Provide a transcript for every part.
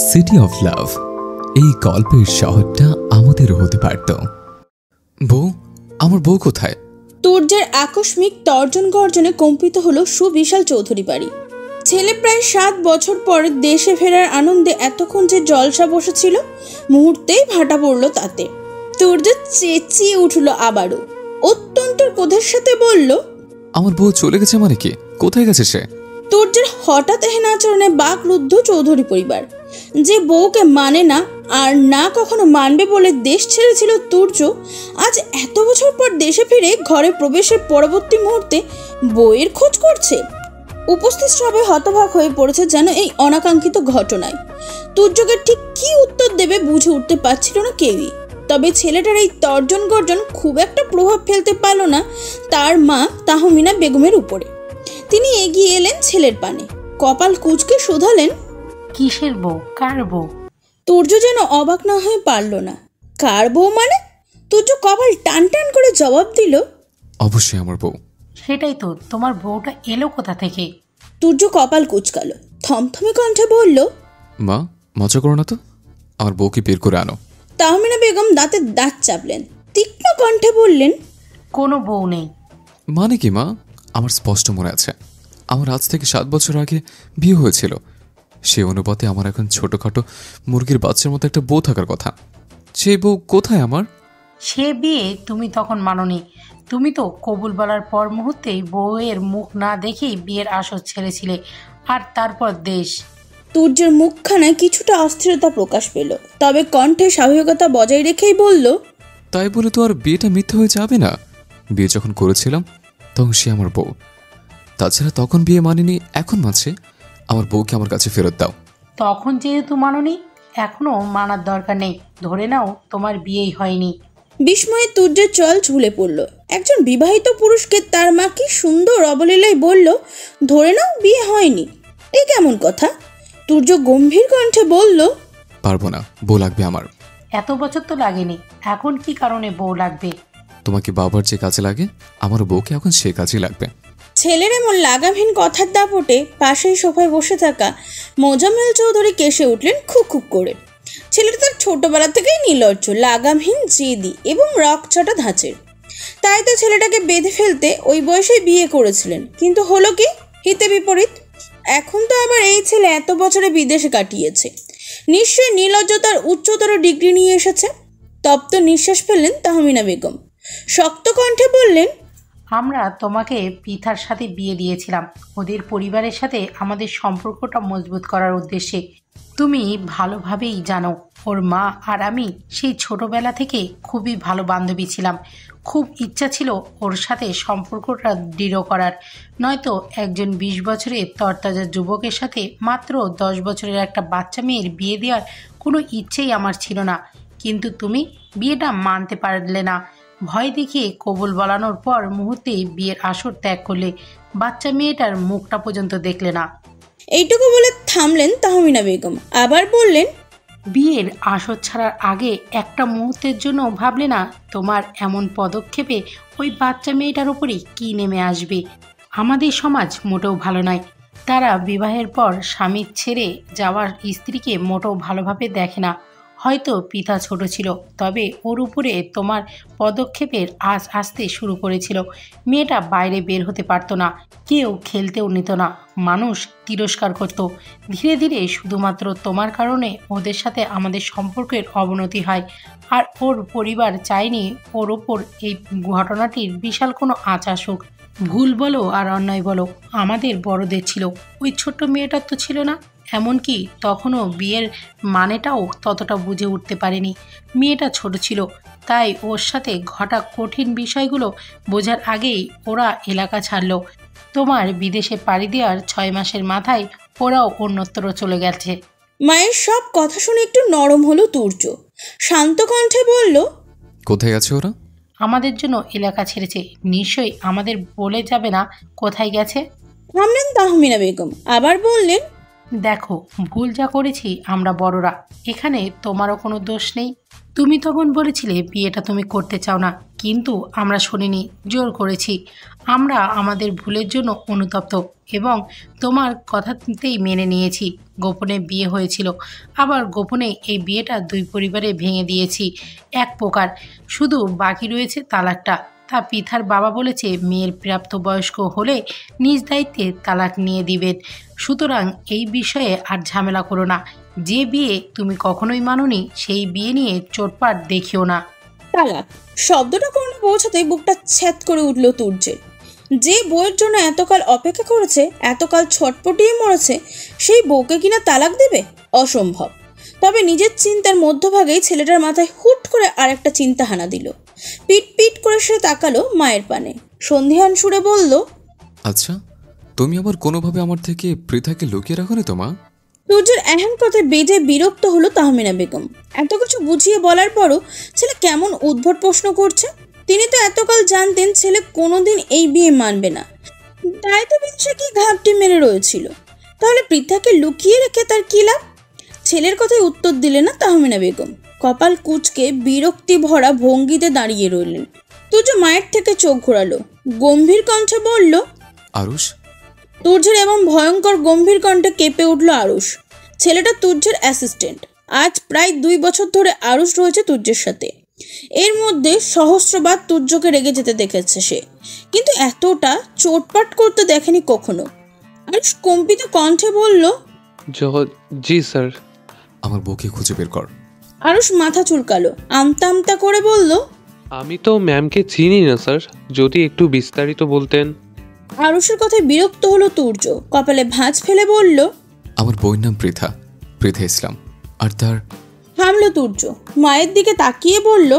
City of love, এই গল্পের শহরটা আমাদেরও হতে পারত। বউ, আমার বউ কোথায়? তুর্যের আকস্মিক তর্জন গর্জনে কম্পিত হলো সুবিশাল চৌধুরী বাড়ি। ছেলে প্রায় 7 বছর পর দেশে ফেরার আনন্দে এতক্ষণ যে জলসা বসেছিল, মুহূর্তেই ভাটা পড়ল তাতে। তুর্য চেঁচিয়ে উঠল আবারও, অত্যন্ত ক্রোধের সাথে বলল, আমার বউ চলে গেছে মানে কি? কোথায় গেছে সে? তুর্যের হঠাৎ এহেন আচরণে বাকরুদ্ধ চৌধুরী পরিবার। যে বউকে মানে না আর না কখনো মানবে বলে দেশ ছেড়েছিল তুর্য, আজ এত বছর পর দেশে ফিরে ঘরে প্রবেশের পরবর্তী মুহূর্তে বউয়ের খোঁজ করছে। উপস্থিত সবাই হতবাক হয়ে পড়েছে যেন এই অনাকাঙ্ক্ষিত ঘটনায়। তুর্যকে ঠিক কি উত্তর দেবে বুঝে উঠতে পারছিল না কেউই। তবে ছেলেটার এই তর্জন গর্জন খুব একটা প্রভাব ফেলতে পারল না তার মা তাহমিনা বেগমের উপরে। তিনি এগিয়ে এলেন ছেলের পানে, কপাল কুঁচকে শোধালেন, কিসের বউ? কার বউ? তুর্য যেন অবাক না হয়ে পারল না। কার বউ মানে? তুর্য কপাল টান টান করে জবাব দিল, অবশ্যই আমার বউ। সেটাই তো, তোমার বউটা এলো কোথা থেকে? তুর্য কপাল কুঁচকালো, থমথমে কণ্ঠে বলল, মা, মজা করো না তো, আমার বউকে বের করে আনো। তাহমিনা বেগম দাঁতে দাঁত চাপলেন, তীক্ষ্ণ কণ্ঠে বললেন, কোনো বউ নেই। মানে কি মা? আমার স্পষ্ট মনে আছে, আমার আজ থেকে 7 বছর আগে বিয়ে হয়েছিল। সে অনুপাতে আমার এখন ছোটখাটো মুরগির বাচ্চার মতো একটা বউ থাকার কথা। সেই বউ কোথায় আমার? সে বিয়ে তুমি তখন মানোনি। তুমি তো কবুল বলার পর মুহূর্তেই বউয়ের মুখ না দেখেই বিয়ের আসর ছেড়েছিলে, আর তারপর দেশ। তুর্যের মুখখানায় কিছুটা অস্থিরতা প্রকাশ পেল, তবে কণ্ঠে স্বাভাবিকতা বজায় রেখেই বলল, তাই বলে তো আর বিয়েটা মিথ্যে হয়ে যাবে না। বিয়ে যখন করেছিলাম তখন সে আমার বউ। তাছাড়া তখন বিয়ে মানিনি, এখন মানছে। আমার বউকে আমার কাছে ফেরত দাও। তখন যেহেতু মানোনি, এখনো মানার দরকার নেই। ধরে নাও তোমার বিয়েই হয়নি। বিস্ময়ে তুর্যের চল ঝুলে পড়ল। একজন বিবাহিত পুরুষকে তার মা কি সুন্দর অবলীলায় বলল, ধরে নাও বিয়ে হয়নি। এ কেমন কথা? তুর্য গম্ভীর কণ্ঠে বলল, পারবো না, বউ লাগবে আমার। এত বছর তো লাগেনি, এখন কি কারণে বউ লাগবে? তোমাকে বাবার যে কাজে লাগে, আমার বউকে এখন সে কাজে লাগবে। ছেলের এমন লাগামহীন কথার দাপটে পাশেই সোফায় বসে থাকা মোজাম্মেল চৌধুরী কেসে উঠলেন খুব খুব করে। ছেলেটা তার ছোটবেলা থেকেই নির্লজ্জ, লাগামহীন, জেদি এবং রকচটা ধাঁচের। তাই তো ছেলেটাকে বেঁধে ফেলতে ওই বয়সে বিয়ে করেছিলেন। কিন্তু হলো কি, হিতে বিপরীত। এখন তো আবার এই ছেলে এত বছরে বিদেশে কাটিয়েছে, নিশ্চয়ই নির্লজ্জতার উচ্চতর ডিগ্রি নিয়ে এসেছে। তপ্ত নিঃশ্বাস ফেললেন তাহমিনা বেগম, শক্ত কণ্ঠে বললেন, আমরা তোমাকে পিতার সাথে বিয়ে দিয়েছিলাম ওদের পরিবারের সাথে আমাদের সম্পর্কটা মজবুত করার উদ্দেশ্যে। তুমি ভালোভাবেই জানো, ওর মা আর আমি সেই ছোটবেলা থেকে খুবই ভালো বান্ধবী ছিলাম। খুব ইচ্ছা ছিল ওর সাথে সম্পর্কটা দৃঢ় করার, নয়তো একজন 20 বছরের তরতাজা যুবকের সাথে মাত্র 10 বছরের একটা বাচ্চা মেয়ের বিয়ে দেওয়ার কোনো ইচ্ছেই আমার ছিল না। কিন্তু তুমি বিয়েটা মানতে পারলে না। ভয় দেখিয়ে কবুল বলানোর পর মুহূর্তেই বিয়ের আসর ত্যাগ করলে, বাচ্চা মেয়েটার মুখটা পর্যন্ত দেখলে না। এইটুকু বলে থামলেন তাহমিনা বেগম, আবার বললেন, বিয়ের আসর ছাড়ার আগে একটা মুহূর্তের জন্য ভাবলে না তোমার এমন পদক্ষেপে ওই বাচ্চা মেয়েটার উপরেই কী নেমে আসবে? আমাদের সমাজ মোটেও ভালো নয়। তারা বিবাহের পর স্বামীর ছেড়ে যাওয়ার স্ত্রীকে মোটেও ভালোভাবে দেখে না। হয়তো পিতা ছোট ছিল, তবে ওর উপরে তোমার পদক্ষেপের আঁচ আসতে শুরু করেছিল। মেয়েটা বাইরে বের হতে পারতো না, কেউ খেলতেও নিত না, মানুষ তিরস্কার করত। ধীরে ধীরে শুধুমাত্র তোমার কারণে ওদের সাথে আমাদের সম্পর্কের অবনতি হয়। আর ওর পরিবার চায়নি ওর ওপর এই ঘটনাটির বিশাল কোনো আঁচ আসুক। ভুল বলো আর অন্যায় বলো, আমাদের বড়দের ছিল, ওই ছোট্ট মেয়েটার তো ছিল না। এমনকি তখনও বিয়ের মানেটাও ততটা বুঝে উঠতে পারেনি। মেয়েটা ছোট ছিল, তাই ওর সাথে ঘটা কঠিন বিষয়গুলো বোঝার আগেই ওরা এলাকা ছাড়ল। তোমার বিদেশে পাড়ি দেওয়ার 6 মাসের মাথায় ওরাও অন্যত্র চলে গেছে। মায়ের সব কথা শুনে একটু নরম হলো তুর্য, শান্ত কণ্ঠে বলল, কোথায় গেছে ওরা? আমাদের জন্য এলাকা ছেড়েছে। নিশ্চয়ই আমাদের বলে যাবে না কোথায় গেছে? থামলেন তাহমিনা বেগম, আবার বললেন, দেখো, ভুল যা করেছি আমরা বড়রা, এখানে তোমারও কোনো দোষ নেই। তুমি তখন বলেছিলে বিয়েটা তুমি করতে চাও না, কিন্তু আমরা শুনিনি, জোর করেছি। আমরা আমাদের ভুলের জন্য অনুতপ্ত এবং তোমার কথাতেই মেনে নিয়েছি। গোপনে বিয়ে হয়েছিল, আবার গোপনে এই বিয়েটা দুই পরিবারে ভেঙে দিয়েছি এক প্রকার। শুধু বাকি রয়েছে তালাকটা। তা পৃথার বাবা বলেছে মেয়ের প্রাপ্তবয়স্ক হলে নিজ দায়িত্বে তালাক নিয়ে দিবেন। সুতরাং এই বিষয়ে আর ঝামেলা করো না। যে বিয়ে তুমি কখনোই মানোনি সেই বিয়ে নিয়ে চোটপাট দেখিও না। তালাক শব্দটা কোনো পৌঁছাতেই বুকটা ছ্যাদ করে উঠল তুর্যের। যে বউয়ের জন্য এতকাল অপেক্ষা করেছে, এতকাল ছটপটিয়ে মরেছে, সেই বউকে কিনা তালাক দেবে? অসম্ভব। তবে নিজের চিন্তার মধ্যভাগেই ছেলেটার মাথায় হুট করে আরেকটা চিন্তা হানা দিল। পিট পিট করে সে তাকালো মায়ের পানে, সন্ধিহান সুরে বলল, আচ্ছা, তুমি আবার কোনোভাবে আমার থেকে পৃথাকে লুকিয়ে রাখো নি তো মা? তুর্যের এহেন কথায় বেজে বিরক্ত হলো তাহমিনা বেগম। এত কিছু বুঝিয়ে বলার পরও ছেলে কেমন উদ্ভট প্রশ্ন করছে। তিনি তো এতকাল জানতেন ছেলে কোনোদিন এই বিয়ে মানবে না, তাই তো বিদেশে কি ঘাপটি মেরে রয়েছিল। তাহলে পৃথাকে লুকিয়ে রেখে তার কি লাভ? ছেলের কথায় উত্তর দিলেন না তাহমিনা বেগম। কপাল কুঁচকে বিরক্তি ভরা ভঙ্গিতে দাঁড়িয়ে রইলেন। তুর্য মায়ের থেকে চোখ ঘোরালো, গম্ভীর কণ্ঠে বলল, আরুষ। তুর্যের এবং ভয়ঙ্কর গম্ভীর কণ্ঠে কেঁপে উঠল আরুষ। ছেলেটা তুর্যের অ্যাসিস্ট্যান্ট। আজ প্রায় 2 বছর ধরে আরুষ রয়েছে তুর্যের সাথে। এর মধ্যে সহস্রবার তুর্যকে রেগে যেতে দেখেছে সে, কিন্তু এতটা চোটপাট করতে দেখেনি কখনো। আরুষ কম্পিত কণ্ঠে বলল, জি স্যার। আমার বউকে খুঁজে বের কর। আরুষ মাথা চুলকালো, আমতা আমতা করে বলল, আমি তো ম্যামকে চিনি না স্যার, যদি একটু বিস্তারিত বলতেন। আরুষের কথায় বিরক্ত হলো তুর্য, কপালে ভাঁজ ফেলে বলল, আমার বউয়ের নাম পৃথা, পৃথা ইসলাম। আর তার থামলো তুর্য, মায়ের দিকে তাকিয়ে বলল,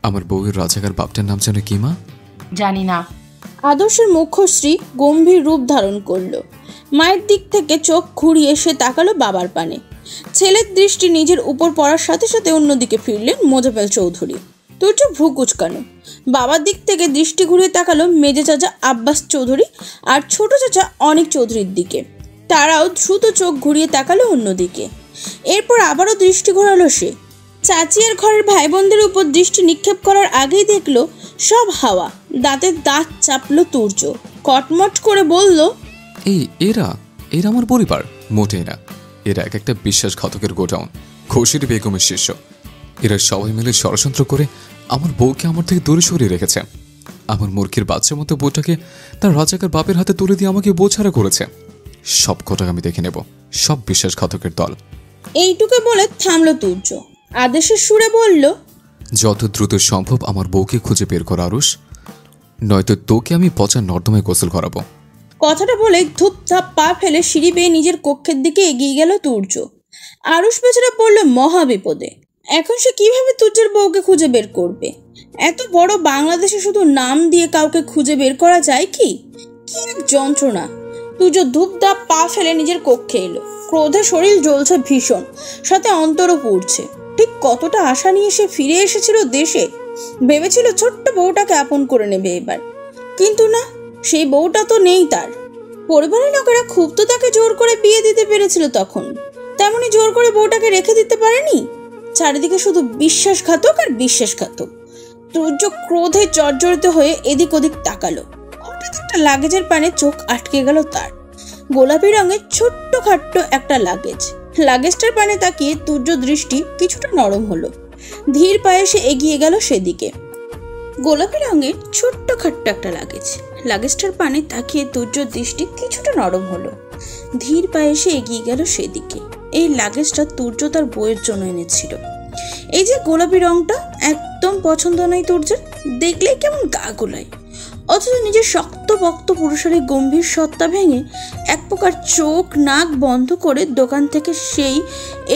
আমার বউয়ের রাজাকার বাপটার নাম যেন কি মা? জানি না। আদর্শের মুখশ্রী গম্ভীর রূপ ধারণ করলো। মায়ের দিক থেকে চোখ ঘুরিয়ে সে তাকালো বাবার পানে। ছেলের দৃষ্টি নিজের উপর পড়ার সাথে সাথে অন্যদিকে ফিরলেন মোজাফেল চৌধুরী। তুর্য ভ্রু কুচকানো, বাবার দিক থেকে দৃষ্টি ঘুরিয়ে তাকালো মেজে চাচা আব্বাস চৌধুরী আর ছোট চাচা অনিক চৌধুরীর দিকে। তারাও দ্রুত চোখ ঘুরিয়ে তাকালো অন্যদিকে। এরপর আবারও দৃষ্টি ঘোরালো সে। চাচিয়ার ঘরের ভাই বোনদের উপর দৃষ্টি নিক্ষেপ করার আগেই দেখলো সব হাওয়া। দাঁতের দাঁত চাপলো তুর্য, কটমট করে বলল, এরা আমার পরিবার মোটেই না। এরা এক একটা বিশ্বাসঘাতকের গোডাউন, খুশির বেগমের শিষ্য। এরা সবাই মিলে ষড়যন্ত্র করে আমার বউকে আমার থেকে দূরে সরিয়ে রেখেছে। আমার মুরগির বাচ্চার মতো বউটাকে তার রাজাকার বাপের হাতে তুলে দিয়ে আমাকে বোঝারা করেছে। সব কটাক আমি দেখে নেব, সব বিশ্বাসঘাতকের দল। এইটুকু বলে থামলো তুর্য, আদেশের সুরে বলল, যত দ্রুত সম্ভব আমার বউকে খুঁজে বের কর আরুষ, নয়তো তোকে আমি পচা নর্দমায় গোসল করাবো। কথাটা বলে ধূপধাপ পা ফেলে সিঁড়ি বেয়ে নিজের কক্ষের দিকে এগিয়ে গেল তুর্য। আরুষ বেচারা পড়ল মহা বিপদে। এখন সে কিভাবে তুর্যের বউকে খুঁজে বের করবে? এত বড় বাংলাদেশে শুধু নাম দিয়ে কাউকে খুঁজে বের করা যায় কি? কি এক যন্ত্রণা! তুর্য ধূপধাপ পা ফেলে নিজের কক্ষে এলো। ক্রোধে শরীর জ্বলছে ভীষণ, সাথে অন্তরও পুড়ছে। ঠিক কতটা আশা নিয়ে সে ফিরে এসেছিল দেশে। ভেবেছিল ছোট্ট বউটাকে আপন করে নেবে এবার, কিন্তু না, সেই বউটা তো নেই তার। পরিবারের লোকেরা খুব তো তাকে জোর করে বিয়ে দিতে পেরেছিল তখন, তেমনি জোর করে বউটাকে রেখে দিতে পারেনি। চারিদিকে শুধু বিশ্বাসঘাতক আর বিশ্বাসঘাতক। তুর্য ক্রোধে জর্জরিত হয়ে এদিক ওদিক তাকালো। হঠাৎ একটা লাগেজের পানে চোখ আটকে গেল তার। গোলাপি রঙের ছোট্ট খাট্ট একটা লাগেজ। লাগেজটার পানে তাকিয়ে তুর্য দৃষ্টি কিছুটা নরম হলো। ধীর পায়ে সে এগিয়ে গেল সেদিকে। গোলাপি রঙের ছোট্ট খাট্ট একটা লাগেজ। লাগেজটার পানে তাকিয়ে তুর্য দৃষ্টি কিছুটা নরম হলো। ধীর পায়ে সে এগিয়ে গেল সেদিকে। এই লাগেজটা তুর্য তার বইয়ের জন্য এনেছিল। এই যে গোলাপি রংটা একদম পছন্দ নয় তুর্যের, দেখলেই কেমন গা গোলায়। অথচ নিজের শক্ত বক্ত পুরুষের গম্ভীর সত্তা ভেঙে এক প্রকার চোখ নাক বন্ধ করে দোকান থেকে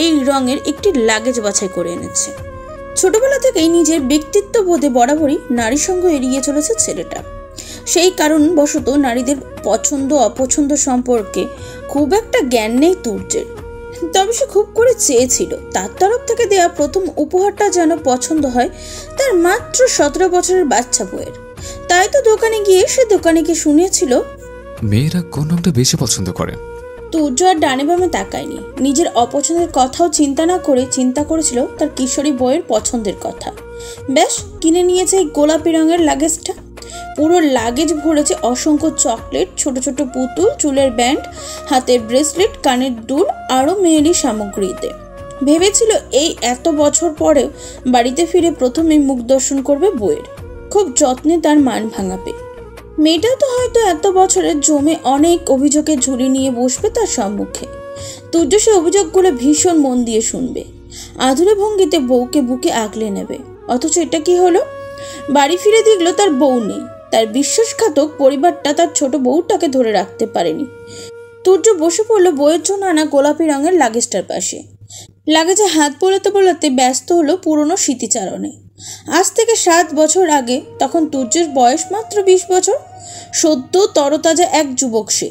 এই রঙের একটি লাগেজ বাছাই করে এনেছে। ছোটবেলা থেকেই নিজের ব্যক্তিত্ব বোধে বরাবরই নারী সঙ্গ এড়িয়ে চলেছে ছেলেটা। সেই কারণবশত নারীদের পছন্দ অপছন্দ সম্পর্কে খুব একটা জ্ঞান নেই তুর্যের। তবে সে খুব করে চেয়েছিল তার তরফ থেকে দেওয়া প্রথম উপহারটা যেন পছন্দ হয় তার মাত্র 17 বছরের বাচ্চা বউয়ের। তাই তো দোকানে গিয়ে শুনিয়েছিল, মেয়েরা কোন রংটা বেশি পছন্দ করে? তুর্য আর ডানে বামে তাকায়নি। নিজের অপছন্দের কথাও চিন্তা না করে চিন্তা করেছিল তার কিশোরী বইয়ের পছন্দের কথা। বেশ, কিনে নিয়েছে এই গোলাপি রঙের লাগেজটা। পুরো লাগেজ ভরেছে অসংখ্য চকলেট, ছোট ছোট পুতুল, চুলের ব্যান্ড, হাতের ব্রেসলেট, কানের দুল, আরও মেয়েলি সামগ্রীতে। ভেবেছিল এই এত বছর পরেও বাড়িতে ফিরে প্রথমেই মুখ দর্শন করবে বইয়ের। খুব যত্নে তার মান ভাঙাবে। মেয়েটা তো হয়তো এত বছরের জমে অনেক অভিযোগের ঝুলি নিয়ে বসবে তার সম্মুখে। তুর্য সে অভিযোগগুলো ভীষণ মন দিয়ে শুনবে, আধুরে ভঙ্গিতে বউকে বুকে আগলে নেবে। অথচ এটা কি হলো? বাড়ি ফিরে দেখলো তার বউ নেই। তার বিশ্বাসঘাতক পরিবারটা তার ছোট বউটাকে ধরে রাখতে পারেনি। তুর্য বসে পড়লো বইয়ের জন্য আনা গোলাপি রঙের লাগেজটার পাশে। লাগেজে হাত বোলাতে বোলাতে ব্যস্ত হলো পুরনো স্মৃতিচারণে। আজ থেকে 7 বছর আগে, তখন তুর্যের বয়স মাত্র 20 বছর। সদ্য তরতাজা এক যুবক সে।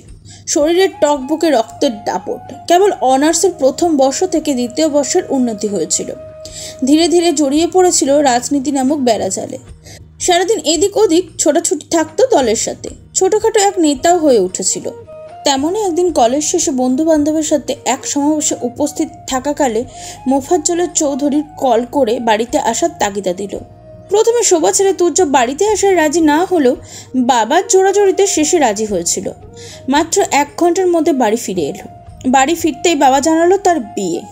শরীরের টকবুকে রক্তের দাপট। কেবল অনার্সের প্রথম বর্ষ থেকে দ্বিতীয় বর্ষের উন্নতি হয়েছিল। ধীরে ধীরে জড়িয়ে পড়েছিল রাজনীতি নামক বেড়াজালে। সারাদিন এদিক ওদিক ছোটাছুটি থাকতো দলের সাথে। ছোটখাটো এক নেতাও হয়ে উঠেছিল। তেমনই একদিন কলেজ শেষে বন্ধু বান্ধবের সাথে এক সমাবেশে উপস্থিত থাকাকালে মোফাজ্জলের চৌধুরীর কল করে বাড়িতে আসার তাগিদা দিল। প্রথমে শোভা ছেড়ে তুর্য বাড়িতে আসার রাজি না হলেও বাবার জোড়াজড়িতে শেষে রাজি হয়েছিল। মাত্র 1 ঘন্টার মধ্যে বাড়ি ফিরে এলো। বাড়ি ফিরতেই বাবা জানালো তার বিয়ে।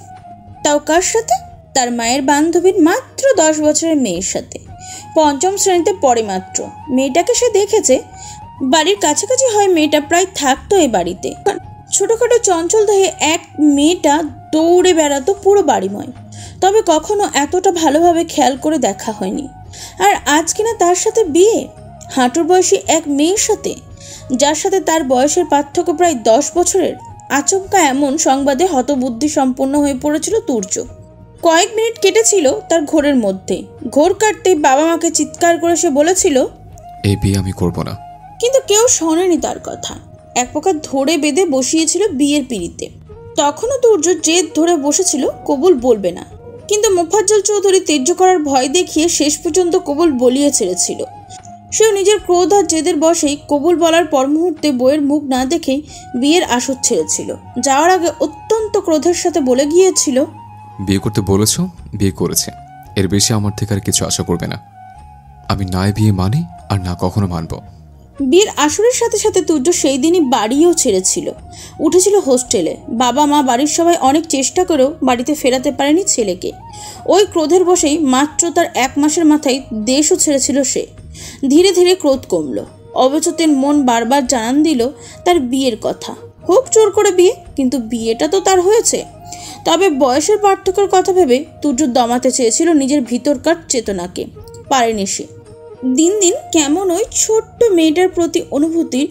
তাও কার সাথে? তার মায়ের বান্ধবীর মাত্র 10 বছরের মেয়ের সাথে। 5ম শ্রেণীতে পড়ে মাত্র। মেয়েটাকে সে দেখেছে। বাড়ির কাছাকাছি হয় মেয়েটা প্রায় থাকতো এই বাড়িতে। ছোটখাটো চঞ্চল দেহে এক মেয়েটা দৌড়ে বেড়াতো পুরো বাড়িময়। তবে কখনো এতটা ভালোভাবে খেয়াল করে দেখা হয়নি। আর আজ কিনা তার সাথে বিয়ে, হাঁটুর বয়সী এক মেয়ের সাথে, যার সাথে তার বয়সের পার্থক্য প্রায় 10 বছরের। আচমকা এমন সংবাদে হতবুদ্ধি সম্পন্ন হয়ে পড়েছিল তুর্য। কয়েক মিনিট কেটেছিল তার ঘোরের মধ্যে। ঘোর কাটতেই বাবা মাকে চিৎকার করে সে বলেছিল, এই বিয়ে আমি করব না। কিন্তু কেউ শোনেনি তার কথা। এক প্রকার ধরে বেঁধে বসিয়েছিল বিয়ের পিড়িতে। তখনও তুর্য জেদ ধরে বসেছিল কবুল বলবে না। কিন্তু মোফাজ্জল চৌধুরী ত্যায্য করার ভয় দেখিয়ে শেষ পর্যন্ত কবুল বলিয়ে ছেড়েছিল। সেও নিজের ক্রোধ আর জেদের বশেই কবুল বলার পর মুহূর্তে বইয়ের মুখ না দেখেই বিয়ের আসর ছেড়েছিল। যাওয়ার আগে অত্যন্ত ক্রোধের সাথে বলে গিয়েছিল, বিয়ে করতে বলেছ, বিয়ে করেছে। এর বেশি আমার থেকে আর কিছু আশা করবে না। আমি না বিয়ে মানি আর না কখনো মানব। বিয়ের আসরের সাথে সাথে তুর্য সেই দিনই বাড়িও ছেড়েছিল। উঠেছিল হোস্টেলে। বাবা মা বাড়ির সবাই অনেক চেষ্টা করেও বাড়িতে ফেরাতে পারেনি ছেলেকে। ওই ক্রোধের বশেই মাত্র তার 1 মাসের মাথায় দেশও ছেড়েছিল সে। ধীরে ধীরে ক্রোধ কমল। অবচেতন মন বারবার জানান দিল তার বিয়ের কথা। হোক জোর করে বিয়ে, কিন্তু বিয়েটা তো তার হয়েছে। তবে বয়সের পার্থক্যের কথা ভেবে তুর্য দমাতে চেয়েছিল নিজের ভিতরকার চেতনাকে। পারেনি সে। দিন দিন কেমন ওই ছোট্ট মেয়েটার প্রতি অনুভূতির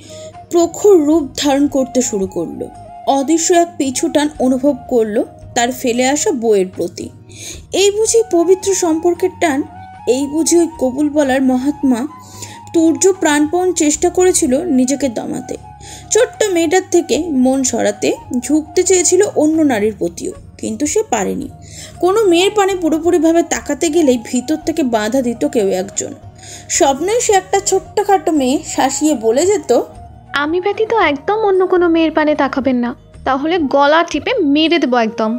প্রখর রূপ ধারণ করতে শুরু করলো। অদৃশ্য এক পিছুটান অনুভব করলো তার ফেলে আসা বইয়ের প্রতি। এই বুঝি পবিত্র সম্পর্কের টান? এই বুঝি ওই কবুল বলার মহাত্মা? তুর্য প্রাণপণ চেষ্টা করেছিল নিজেকে দমাতে। ছোট্ট মেয়েটার থেকে মন সরাতে ঝুঁকতে চেয়েছিল অন্য নারীর প্রতিও, কিন্তু সে পারেনি। কোনো মেয়ের পানে পুরোপুরিভাবে তাকাতে গেলেই ভিতর থেকে বাধা দিত কেউ একজন। স্বপ্নে সে একটা ছোট্টখাটো মেয়ে শাসিয়ে বলে যেত, আমি ব্যতীত একদম অন্য কোনো মেয়ের পানে তাকাবেন না, তাহলে গলা টিপে মেরে দেবো একদম।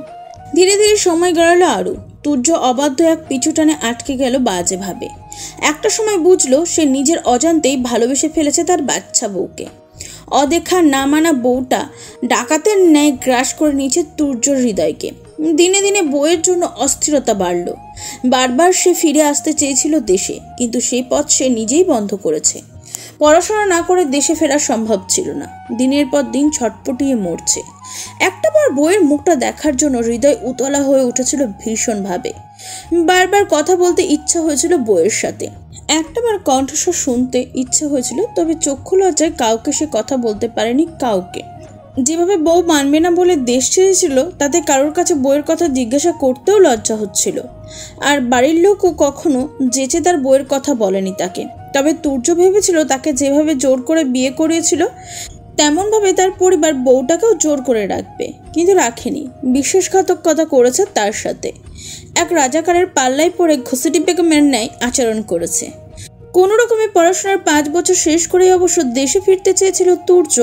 ধীরে ধীরে সময় গড়ালো আরও। তুর্য অবাধ্য এক পিছুটানে আটকে গেল বাজে ভাবে। একটা সময় বুঝলো সে নিজের অজান্তেই ভালোবেসে ফেলেছে তার বাচ্চা বউকে। অদেখা না মানা বউটা ডাকাতের ন্যায় গ্রাস করে নিয়েছে তুর্যর হৃদয়কে। দিনে দিনে বউয়ের জন্য অস্থিরতা বাড়ল। বারবার সে ফিরে আসতে চেয়েছিল দেশে, কিন্তু সেই পথ সে নিজেই বন্ধ করেছে। পড়াশোনা না করে দেশে ফেরা সম্ভব ছিল না। দিনের পর দিন ছটপটিয়ে মরছে। একটাবার বউয়ের মুখটা দেখার জন্য হৃদয় উতলা হয়ে উঠেছিল ভীষণভাবে। বারবার কথা বলতে ইচ্ছা হয়েছিল বউয়ের সাথে। একটাবার কণ্ঠস্বর শুনতে ইচ্ছে হয়েছিল, তবে চক্ষু লজ্জায় কাউকে সে কথা বলতে পারেনি কাউকে। যেভাবে বউ মানবে না বলে দেশ ছেড়েছিল, তাতে কারোর কাছে বউয়ের কথা জিজ্ঞাসা করতেও লজ্জা হচ্ছিল। আর বাড়ির লোকও কখনো যেচে তার বউয়ের কথা বলেনি তাকে। তবে তুর্য ভেবেছিল তাকে যেভাবে জোর করে বিয়ে করিয়েছিল তেমনভাবে তার পরিবার বউটাকেও জোর করে রাখবে, কিন্তু রাখেনি। বিশ্বাসঘাতকতা করেছে তার সাথে। এক রাজাকারের পাল্লায় পড়ে ঘসিটি বেগমের ন্যায় আচরণ করেছে। কোনো রকমে পড়াশোনার 5 বছর শেষ করেই অবশ্য দেশে ফিরতে চেয়েছিল তুর্য।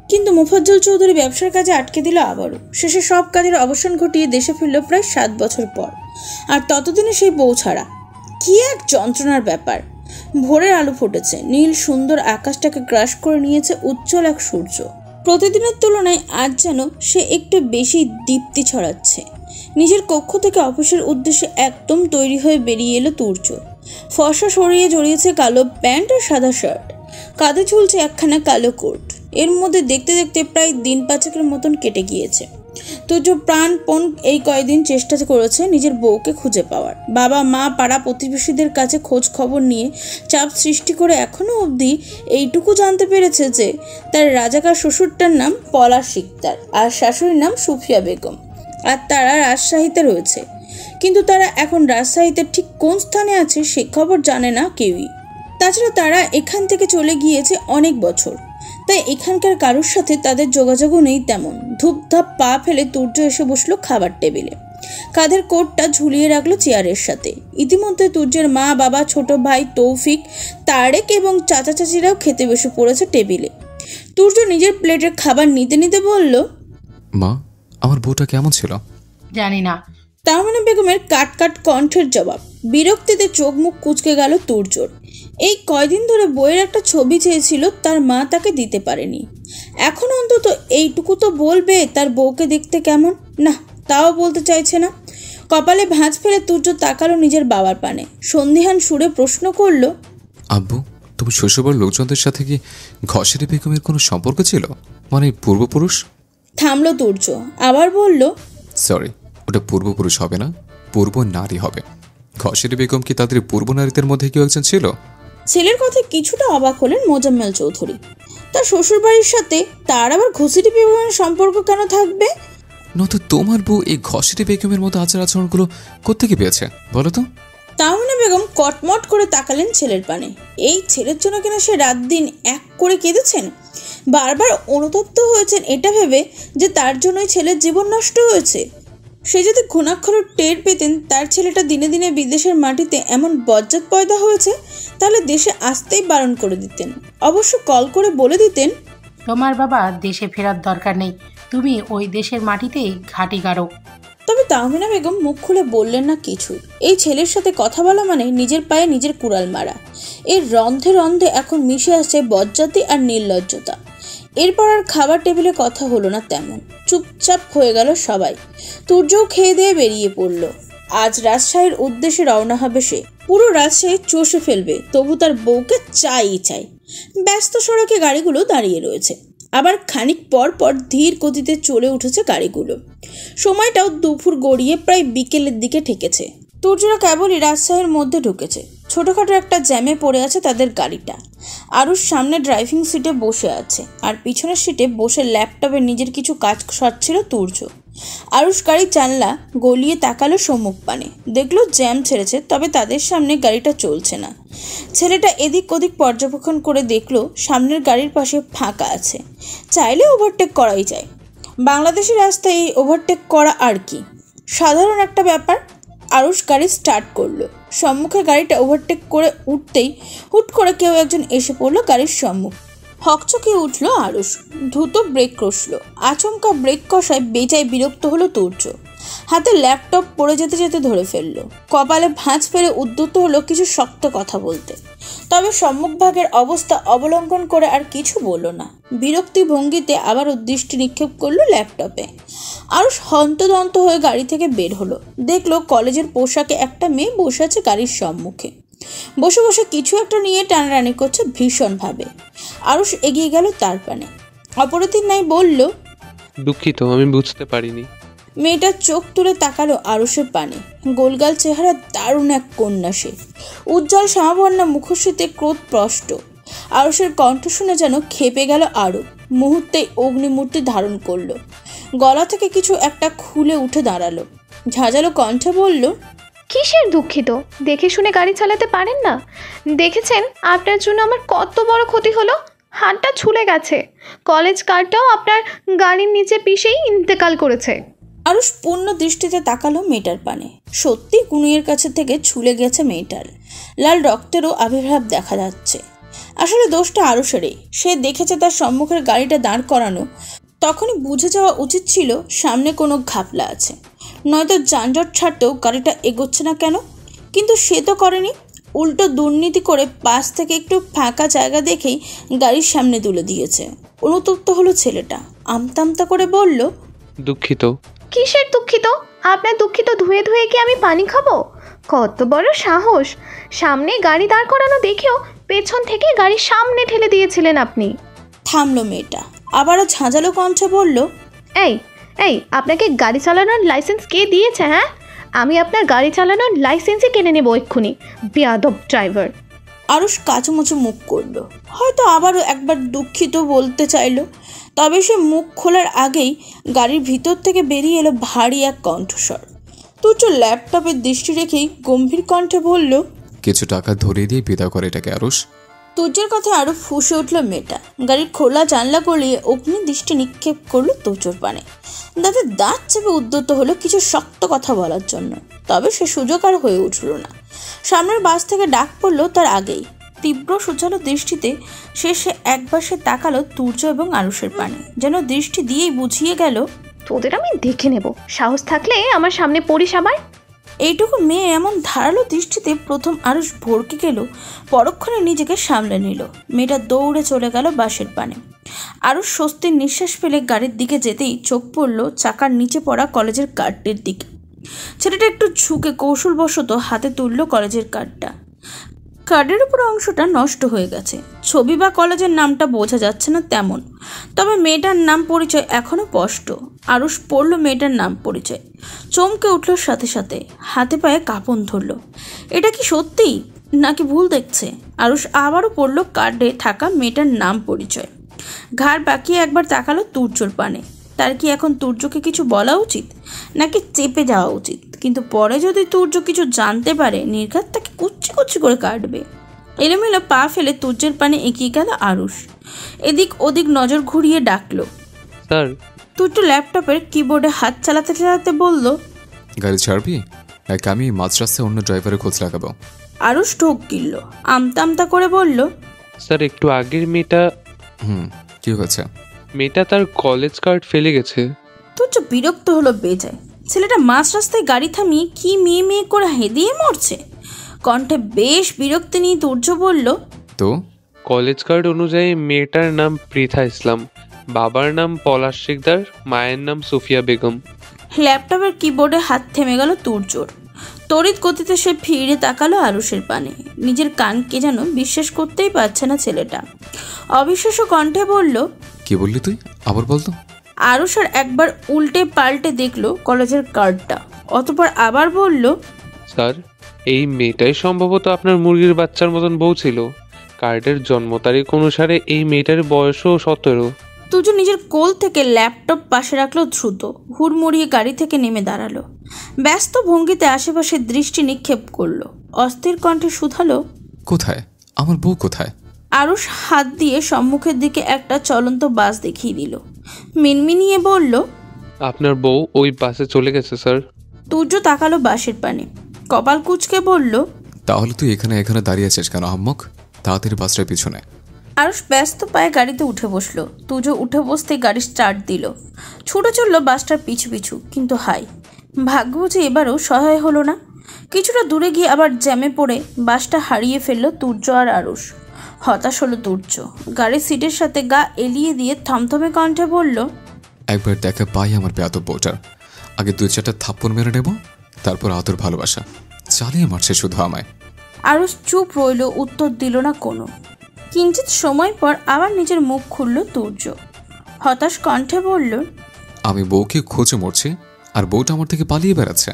কিন্তু মোফাজ্জল চৌধুরী ব্যবসার কাজে আটকে দিল আবারও। শেষে সব কাজের অবসান ঘটিয়ে দেশে ফিরল প্রায় 7 বছর পর। আর ততদিনে সেই বউ ছাড়া। কি এক যন্ত্রণার ব্যাপার। ভোরের আলো ফুটেছে, নীল সুন্দর আকাশটাকে গ্রাস করে নিয়েছে উজ্জ্বল এক সূর্য। প্রতিদিনের তুলনায় আজ যেন সে একটু বেশি দীপ্তি ছড়াচ্ছে। নিজের কক্ষ থেকে অফিসের উদ্দেশ্যে একদম তৈরি হয়ে বেরিয়ে এলো তুর্য। ফর্সা সরিয়ে জড়িয়েছে কালো প্যান্ট আর সাদা শার্ট, কাঁধে ঝুলছে একখানা কালো কোট। এর মধ্যে দেখতে দেখতে প্রায় দিন 5 মতন কেটে গিয়েছে। তুর্য প্রাণপণ এই কয়েকদিন চেষ্টা করেছে নিজের বউকে খুঁজে পাওয়ার। বাবা মা পাড়া প্রতিবেশীদের কাছে খোঁজ খবর নিয়ে চাপ সৃষ্টি করে এখনো অবধি এইটুকু জানতে পেরেছে যে তার রাজাকার শ্বশুরটার নাম পলাশ শিকদার আর শাশুড়ির নাম সুফিয়া বেগম, আর তারা রাজশাহীতে রয়েছে। কিন্তু তারা এখন রাজশাহীতে ঠিক কোন স্থানে আছে সে খবর জানে না কেউই। তাছাড়া তারা এখান থেকে চলে গিয়েছে অনেক বছর, তাই এখানকার কারোর সাথে তাদের যোগাযোগও নেই তেমন। ধূপধাপ পা ফেলে তুর্য এসে বসলো খাবার টেবিলে, কাঁধের কোটটা ঝুলিয়ে রাখলো চেয়ারের সাথে। ইতিমধ্যে তুর্যের মা বাবা, ছোট ভাই তৌফিক, তারেক এবং চাচা চাচিরাও খেতে বসে পড়েছে টেবিলে। তুর্য নিজের প্লেটের খাবার নিতে নিতে বলল, মা, আমার বউটা কেমন ছিল? জানি না। তাহমিনা বেগমের কাট কণ্ঠের জবাব। বিরক্তিতে চোখ মুখ কুঁচকে গেল তুর্যর। এই কয়দিন ধরে বইয়ের একটা ছবি চেয়েছিল, তার মা তাকে দিতে পারেনি। এখন অন্তত এইটুকু তো বলবে তার বউকে দেখতে কেমন। না, তাও বলতে চাইছে না। কপালে ভাঁজ ফেলে তুর্য তাকালো নিজের বাবার পানে। সন্ধিহান সুরে প্রশ্ন করল, আব্বু, তুমি শ্বশুরবাড়ির লোকজনদের সাথে কি ঘসেরি বেগমের কোনো সম্পর্ক ছিল? মানে পূর্বপুরুষ? থামলো তুর্য, আবার বলল, সরি, ওটা পূর্বপুরুষ হবে না, পূর্ব নারী হবে। ঘসেরি বেগম কি তাদের পূর্ব নারীদের মধ্যে কেউ একজন ছিল? ছেলের কথায় কিছুটা অবাক হলেন মোজাম্মেল চৌধুরী। তার শ্বশুরবাড়ির সাথে তার আবার ঘসেরি বেগমের সম্পর্ক কেন থাকবে? নয়তো তোমার বউ এই ঘসেরি বেগমের মতো আচার আচরণগুলো কোত্থেকে পেয়েছে বলো তো? তাহমিনা বেগম কটমট করে তাকালেন ছেলের পানে। এই ছেলের জন্য কিনা সে রাত দিন এক করে কেঁদেছেন। বারবার অনুতপ্ত হয়েছেন এটা ভেবে যে তার জন্যই ছেলের জীবন নষ্ট হয়েছে। সে যদি ঘুণাক্ষরে টের পেতেন তার ছেলেটা দিনে দিনে বিদেশের মাটিতে এমন বজ্জাত পয়দা হয়েছে, তাহলে দেশে আসতেই বারণ করে দিতেন। অবশ্য কল করে বলে দিতেন, তোমার বাবা দেশে ফেরার দরকার নেই, তুমি ওই দেশের মাটিতেই ঘাঁটি গাড়ো। তবে তাহমিনা বেগম মুখ খুলে বললেন না কিছুই। এই ছেলের সাথে কথা বলা মানে নিজের পায়ে নিজের কুড়াল মারা। এর রন্ধে রন্ধে এখন মিশে আসছে বজ্জাতি আর নির্লজ্জতা। এরপর আর খাবার টেবিলে কথা হলো না তেমন। চুপচাপ হয়ে গেল সবাই। তুর্যও খেয়ে দিয়ে বেরিয়ে পড়ল। আজ রাজশাহীর উদ্দেশ্যে রওনা হবে সে। পুরো রাজশাহী চষে ফেলবে, তবু তার বউকে চাই। ব্যস্ত সড়কে গাড়িগুলো দাঁড়িয়ে রয়েছে। আবার খানিক পর পর ধীর গতিতে চলে উঠেছে গাড়িগুলো। সময়টাও দুপুর গড়িয়ে প্রায় বিকেলের দিকে ঠেকেছে। তুর্যরা কেবলই রাজশাহীর মধ্যে ঢুকেছে। ছোটখাটো একটা জ্যামে পড়ে আছে তাদের গাড়িটা। আরুষ সামনে ড্রাইভিং সিটে বসে আছে, আর পিছনের সিটে বসে ল্যাপটপে নিজের কিছু কাজ সারছিল তুর্য। আরুষ গাড়ির জানলা গলিয়ে তাকালো সম্মুখ পানে, দেখলো জ্যাম ছেড়েছে, তবে তাদের সামনে গাড়িটা চলছে না। ছেলেটা এদিক ওদিক পর্যবেক্ষণ করে দেখলো সামনের গাড়ির পাশে ফাঁকা আছে, চাইলে ওভারটেক করাই যায়। বাংলাদেশের রাস্তায় এই ওভারটেক করা আর কি, সাধারণ একটা ব্যাপার। আরুষ গাড়ি স্টার্ট করলো। সম্মুখে গাড়িটা ওভারটেক করে উঠতেই হুট করে কেউ একজন এসে পড়লো গাড়ির সম্মুখ। হকচকিয়ে উঠলো আরুষ, দ্রুত ব্রেক কষলো। আচমকা ব্রেক কষায় বেজায় বিরক্ত হলো তুর্য। হাতে ল্যাপটপ পড়ে যেতে যেতে ধরে ফেললো। কপালে ভাঁজ ফেলে উদ্যত হলো কিছু শক্ত কথা বলতে, তবে সম্মুখভাগের অবস্থা অবলম্বন করে আর কিছু বলল না। বিরক্তি ভঙ্গিতে আবারও দৃষ্টি নিক্ষেপ করলো ল্যাপটপে। আরুষ হন্তদন্ত হয়ে গাড়ি থেকে বের হলো। দেখলো কলেজের পোশাকে একটা মেয়ে বসে আছে গাড়ির সম্মুখে। বসে বসে কিছু একটা নিয়ে টানাটানি করছে ভীষণভাবে। আরুষ এগিয়ে গেল তার পানে। অপরাধীর নাই বলল, দুঃখিত, আমি বুঝতে পারিনি। মেয়েটার চোখ তুলে তাকালো আরুষের পানে। গোলগাল চেহারা, দারুণ এক কন্যা সে। উজ্জ্বল শ্যামাবর্ণা মুখশ্রীতে ক্রোধ স্পষ্ট। আরুষের কণ্ঠ শুনে যেন খেপে গেল আরও। মুহূর্তেই অগ্নিমূর্তি ধারণ করলো। গলা থেকে কিছু একটা খুলে উঠে দাঁড়ালো। ঝাঁঝালো কণ্ঠে বলল, কিসের দুঃখিত? দেখে শুনে গাড়ি চালাতে পারেন না? দেখেছেন আপনার জন্য আমার কত বড় ক্ষতি হলো। হাতটা ছুলে গেছে। কলেজ কার্ডটাও আপনার গাড়ির নিচে পিষেই ইন্তেকাল করেছে। আরুষ পূর্ণ দৃষ্টিতে তাকালো মেয়েটার পানে। সত্যি কুনুইয়ের কাছে থেকে ছুলে গেছে মেয়েটার। লাল রক্তেরও আবির্ভাব দেখা যাচ্ছে। আসলে দোষটা আরুষেরই। সে দেখেছে তার সম্মুখের গাড়িটা দাঁড় করানো, তখনই বুঝে যাওয়া উচিত ছিল সামনে কোনো ঘাপলা আছে, নয়তো যানজট ছাড়তেও গাড়িটা এগোচ্ছে না কেন। কিন্তু সে তো করেনি, উল্টো দুর্নীতি করে পাশ থেকে একটু ফাঁকা জায়গা দেখেই গাড়ির সামনে তুলে দিয়েছে। অনুতপ্ত হলো ছেলেটা, আমতা আমতা করে বলল, দুঃখিত। কিসের দুঃখিত? আপনার দুঃখিত ধুয়ে ধুয়ে কি আমি পানি খাবো? কত বড় সাহস! সামনে গাড়ি দাঁড় করানো দেখেও পেছন থেকে গাড়ির সামনে ঠেলে দিয়েছিলেন আপনি। থামলো মেয়েটা, আবারও ঝাঁঝালো কণ্ঠে বলল, এই এই আপনাকে গাড়ি চালানোর লাইসেন্স কে দিয়েছে? হ্যাঁ, আমি আপনার গাড়ি চালানোর লাইসেন্সই কিনে নেবো এক্ষুনি, বেয়াদব ড্রাইভার। আরুষ কাচুমুচু মুখ করলো, হয়তো আবারও একবার দুঃখিত বলতে চাইলো। তবে সে মুখ খোলার আগেই গাড়ির ভিতর থেকে বেরিয়ে এলো ভারী এক কণ্ঠস্বর। তুর্য ল্যাপটপের দৃষ্টি রেখেই গম্ভীর কণ্ঠে বলল, কিছু টাকা ধরিয়ে দিয়ে বিদা করে এটাকে আরুষ। তুর্যের কথায় আরো ফুঁসে উঠল মেয়েটা। গাড়ির খোলা জানলা গলিয়ে অগ্নি দৃষ্টি নিক্ষেপ করলো তুর্যর পানে। দাঁতে দাঁত চেপে উদ্যত হলো কিছু শক্ত কথা বলার জন্য, তবে সে সুযোগ আর হয়ে উঠল না। সামনের বাস থেকে ডাক পড়লো তার আগেই। তীব্র সুচালো দৃষ্টিতে সে একবার তাকালো তুর্য এবং আরুষের পানে, যেন দৃষ্টি দিয়েই বুঝিয়ে গেল, তোদের আমি দেখে নেব, সাহস থাকলে আমার সামনে পড়িস আবার। এইটুকু মেয়ে এমন ধারালো দৃষ্টিতে প্রথম আরুষ ভরকে গেল, পরক্ষণে নিজেকে সামলে নিল। মেয়েটা দৌড়ে চলে গেল বাসের পানে। আরুষ স্বস্তির নিঃশ্বাস ফেলে গাড়ির দিকে যেতেই চোখ পড়ল চাকার নিচে পড়া কলেজের কার্ডটির দিকে। ছেলেটা একটু ঝুঁকে কৌশলবশত হাতে তুলল কলেজের কার্ডটা। কার্ডের উপর অংশটা নষ্ট হয়ে গেছে, ছবি বা কলেজের নামটা বোঝা যাচ্ছে না তেমন, তবে মেয়েটার নাম পরিচয় এখনো স্পষ্ট। আরুষ পড়ল মেয়েটার নাম পরিচয়, চমকে উঠল সাথে সাথে, হাতে পায়ে কাঁপন ধরল। এটা কি সত্যি নাকি ভুল দেখছে? আরুষ আবারও পড়ল কার্ডে থাকা মেয়েটার নাম পরিচয়। ঘাড় বাঁকিয়ে একবার তাকালো তুর্যর পানে। তার কি এখন তুর্যকে কিছু বলা উচিত নাকি চেপে যাওয়া উচিত? কিন্তু পরে যদি তুর্য কিছু জানতে পারে, নির্ঘাত তাকে কুচ্ছি কুচ্ছি করে কাটবে। এলোমেলো পা ফেলে তুর্যের পানে এগিয়ে গেল আরুষ। এদিক ওদিক নজর ঘুরিয়ে ডাকলো, স্যার। তুর্য ল্যাপটপের কিবোর্ডে হাত চালাতে চালাতে বলল, গাড়ি ছাড়বি নাকি আমি মাঝ রাস্তায় অন্য ড্রাইভারের খোঁজ লাগাবো? আরুষ ঢোক গিলল, আমতা আমতা করে বলল, স্যার একটু আগের মেয়েটা। কি হয়েছে? মেয়েটা তার কলেজ কার্ড ফেলে গেছে। তুর্য বিরক্ত হলো বেজায়। ছেলেটা মাঝ রাস্তায় গাড়ি থামিয়ে কি মেয়ে মেয়ে করে হেদিয়ে মরছে। কণ্ঠে বেশ বিরক্তি নিয়ে তুর্য বলল, তো কলেজ কার্ড অনুযায়ী মেয়েটার নাম পৃথা ইসলাম, বাবার নাম পলাশ শিকদার, মায়ের নাম সুফিয়া বেগম। ল্যাপটপের কিবোর্ডে হাত থেমে গেল তুর্যর। তড়িৎ গতিতে সে ফিরে তাকালো আরুষের পানে। নিজের কানকে যেন বিশ্বাস করতেই পারছে না ছেলেটা। অবিশ্বাস্য কণ্ঠে বলল, কি বললি তুই? আবার বলতো। আরুষ আর একবার উল্টে পাল্টে দেখলো কলেজের কার্ডটা, অতঃপর আবার বলল, স্যার এই মেয়েটাই সম্ভবত আপনার মুরগির বাচ্চার মতন বউ ছিল। কার্ডের জন্ম তারিখ অনুসারে এই মেয়েটার বয়সও 17। তুর্য নিজের কোল থেকে ল্যাপটপ পাশে রাখলো দ্রুত, হুড়মুড়িয়ে গাড়ি থেকে নেমে দাঁড়ালো। ব্যস্ত ভঙ্গিতে আশেপাশে দৃষ্টি নিক্ষেপ করলো। অস্থির কণ্ঠে শুধালো, কোথায় আমার বউ কোথায়? আরুষ হাত দিয়ে সম্মুখের দিকে একটা চলন্ত বাস দেখিয়ে দিল। মিনমিনিয়ে বলল, আপনার বউ ওই বাসে চলে গেছে স্যার। তুর্য তাকালো বাসের পানে, কপাল কুঁচকে বলল, তাহলে তুই এখানে দাঁড়িয়ে আছিস কেন আহম্মক? তাড়াতাড়ি বাসটার পিছনে। আরুষ ব্যস্ত পায়ে গাড়িতে উঠে বসলো। তুর্য উঠে বসতে গাড়ি স্টার্ট দিল, ছুটে চললো বাসটার পিছু পিছু। কিন্তু হাই ভাগ্য বুঝে এবারও সহায় হলো না। কিছুটা দূরে গিয়ে আবার জ্যামে পড়ে বাসটা হারিয়ে ফেললো তুর্য আর আরুষ। হতাশ হলো তুর্য, গাড়ির সিটের সাথে গা এলিয়ে দিয়ে থমথমে কণ্ঠে বলল, একবার দেখা পাই আমার বেয়াদব বউটার। আগে 2-4টা থাপ্পড় মেরে নেব, তারপর আদর ভালোবাসা। চালিয়ে মারছে শুধু আমায়। আরুষ চুপ রইল, উত্তর দিল না কোনো। কিঞ্চিত সময় পর আবার নিজের মুখ খুলল তুর্য, হতাশ কণ্ঠে বলল, আমি বউকে খোঁজে মরছি আর বউটা আমার থেকে পালিয়ে বেড়াচ্ছে।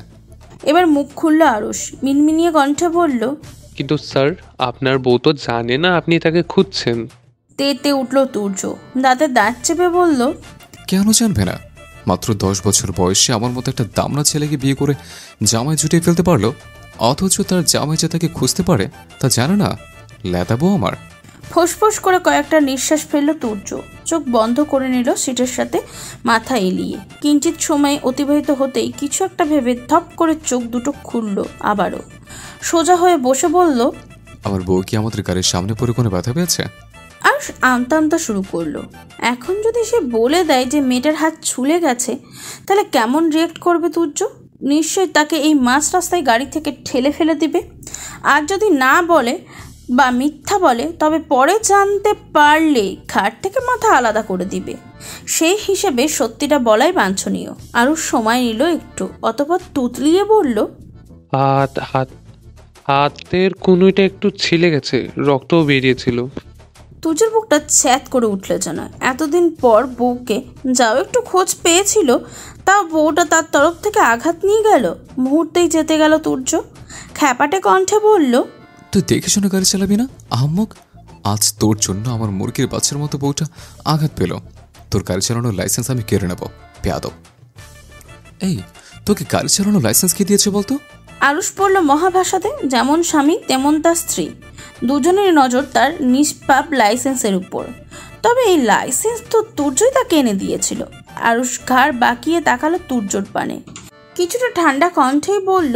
এবার মুখ খুলল আরুষ, মিনমিনিয়ে কণ্ঠে বলল, কিন্তু স্যার আপনার বউ তো জানে না আপনি তাকে খুঁজছেন। তেতে উঠল তুর্য, দাঁতে দাঁত চেপে বলল, কেন জানবে না? মাত্র 10 বছর বয়সে আমার মতো একটা দামড়া ছেলেকে বিয়ে করে জামাই জুটিয়ে ফেলতে পারলো, অথচ তার জামাই যে তাকে খুঁজতে পারে তা জানে না। লেতাবো আমার। ফোঁসফোঁস করে কয়েকটা নিঃশ্বাস ফেলল তুর্য, চোখ বন্ধ করে নিল সিটের সাথে মাথা এলিয়ে। কিঞ্চিত সময় অতিবাহিত হতেই কিছু একটা ভেবে ধপ করে চোখ দুটো খুলল আবারও। সোজা হয়ে বসে বলল, আমার বউ কি আমাদের গাড়ির সামনে পড়ে কোনো ব্যথা পেয়েছে? আরুষ আমতা আমতা শুরু করলো। এখন যদি সে বলে দেয় যে মেয়েটার হাত ছুলে গেছে, তাহলে কেমন রিয়েক্ট করবে তুর্য? নিশ্চয়ই তাকে এই মাঝ রাস্তায় গাড়ি থেকে ঠেলে ফেলে দিবে। আর যদি না বলে বা মিথ্যা বলে, তবে পরে জানতে পারলে ঘাট থেকে মাথা আলাদা করে দিবে। সেই হিসেবে সত্যিটা বলাই বাঞ্ছনীয়। আরও সময় নিল একটু, অতঃপর তুতলিয়ে বলল, হাতের কনুইটা একটু ছিলে গেছে, রক্তও বেরিয়েছিল। তুর্যের বুকটা ছ্যাঁত করে উঠল যেন। এতদিন পর বউকে যাও একটু খোঁজ পেয়েছিল, তাও বউটা তার তরফ থেকে আঘাত নিয়ে গেল। মুহূর্তেই যেতে গেল তুর্য। খ্যাপাটে কণ্ঠে বলল, তুই দেখে শুনে গাড়ি চালাবি না আহম্মক? আজ তোর জন্য আমার মুরগির বাচ্চার মতো বউটা আঘাত পেল। তোর গাড়ি চালানোর লাইসেন্স আমি কেড়ে নেব, বেয়াদব। এই, তোকে গাড়ি চালানোর লাইসেন্স কে দিয়েছে বলতো? আরুষ পড়ল মহাভাষাতে। যেমন স্বামী তেমন তার স্ত্রী, দুজনের নজর তার নিষ্পাপ লাইসেন্সের উপর। তবে এই লাইসেন্স তো তুর্যই তাকে এনে দিয়েছিল। আরুষ ঘাড় বাঁকিয়ে তাকালো তুর্যর পানে, কিছুটা ঠান্ডা কণ্ঠেই বলল,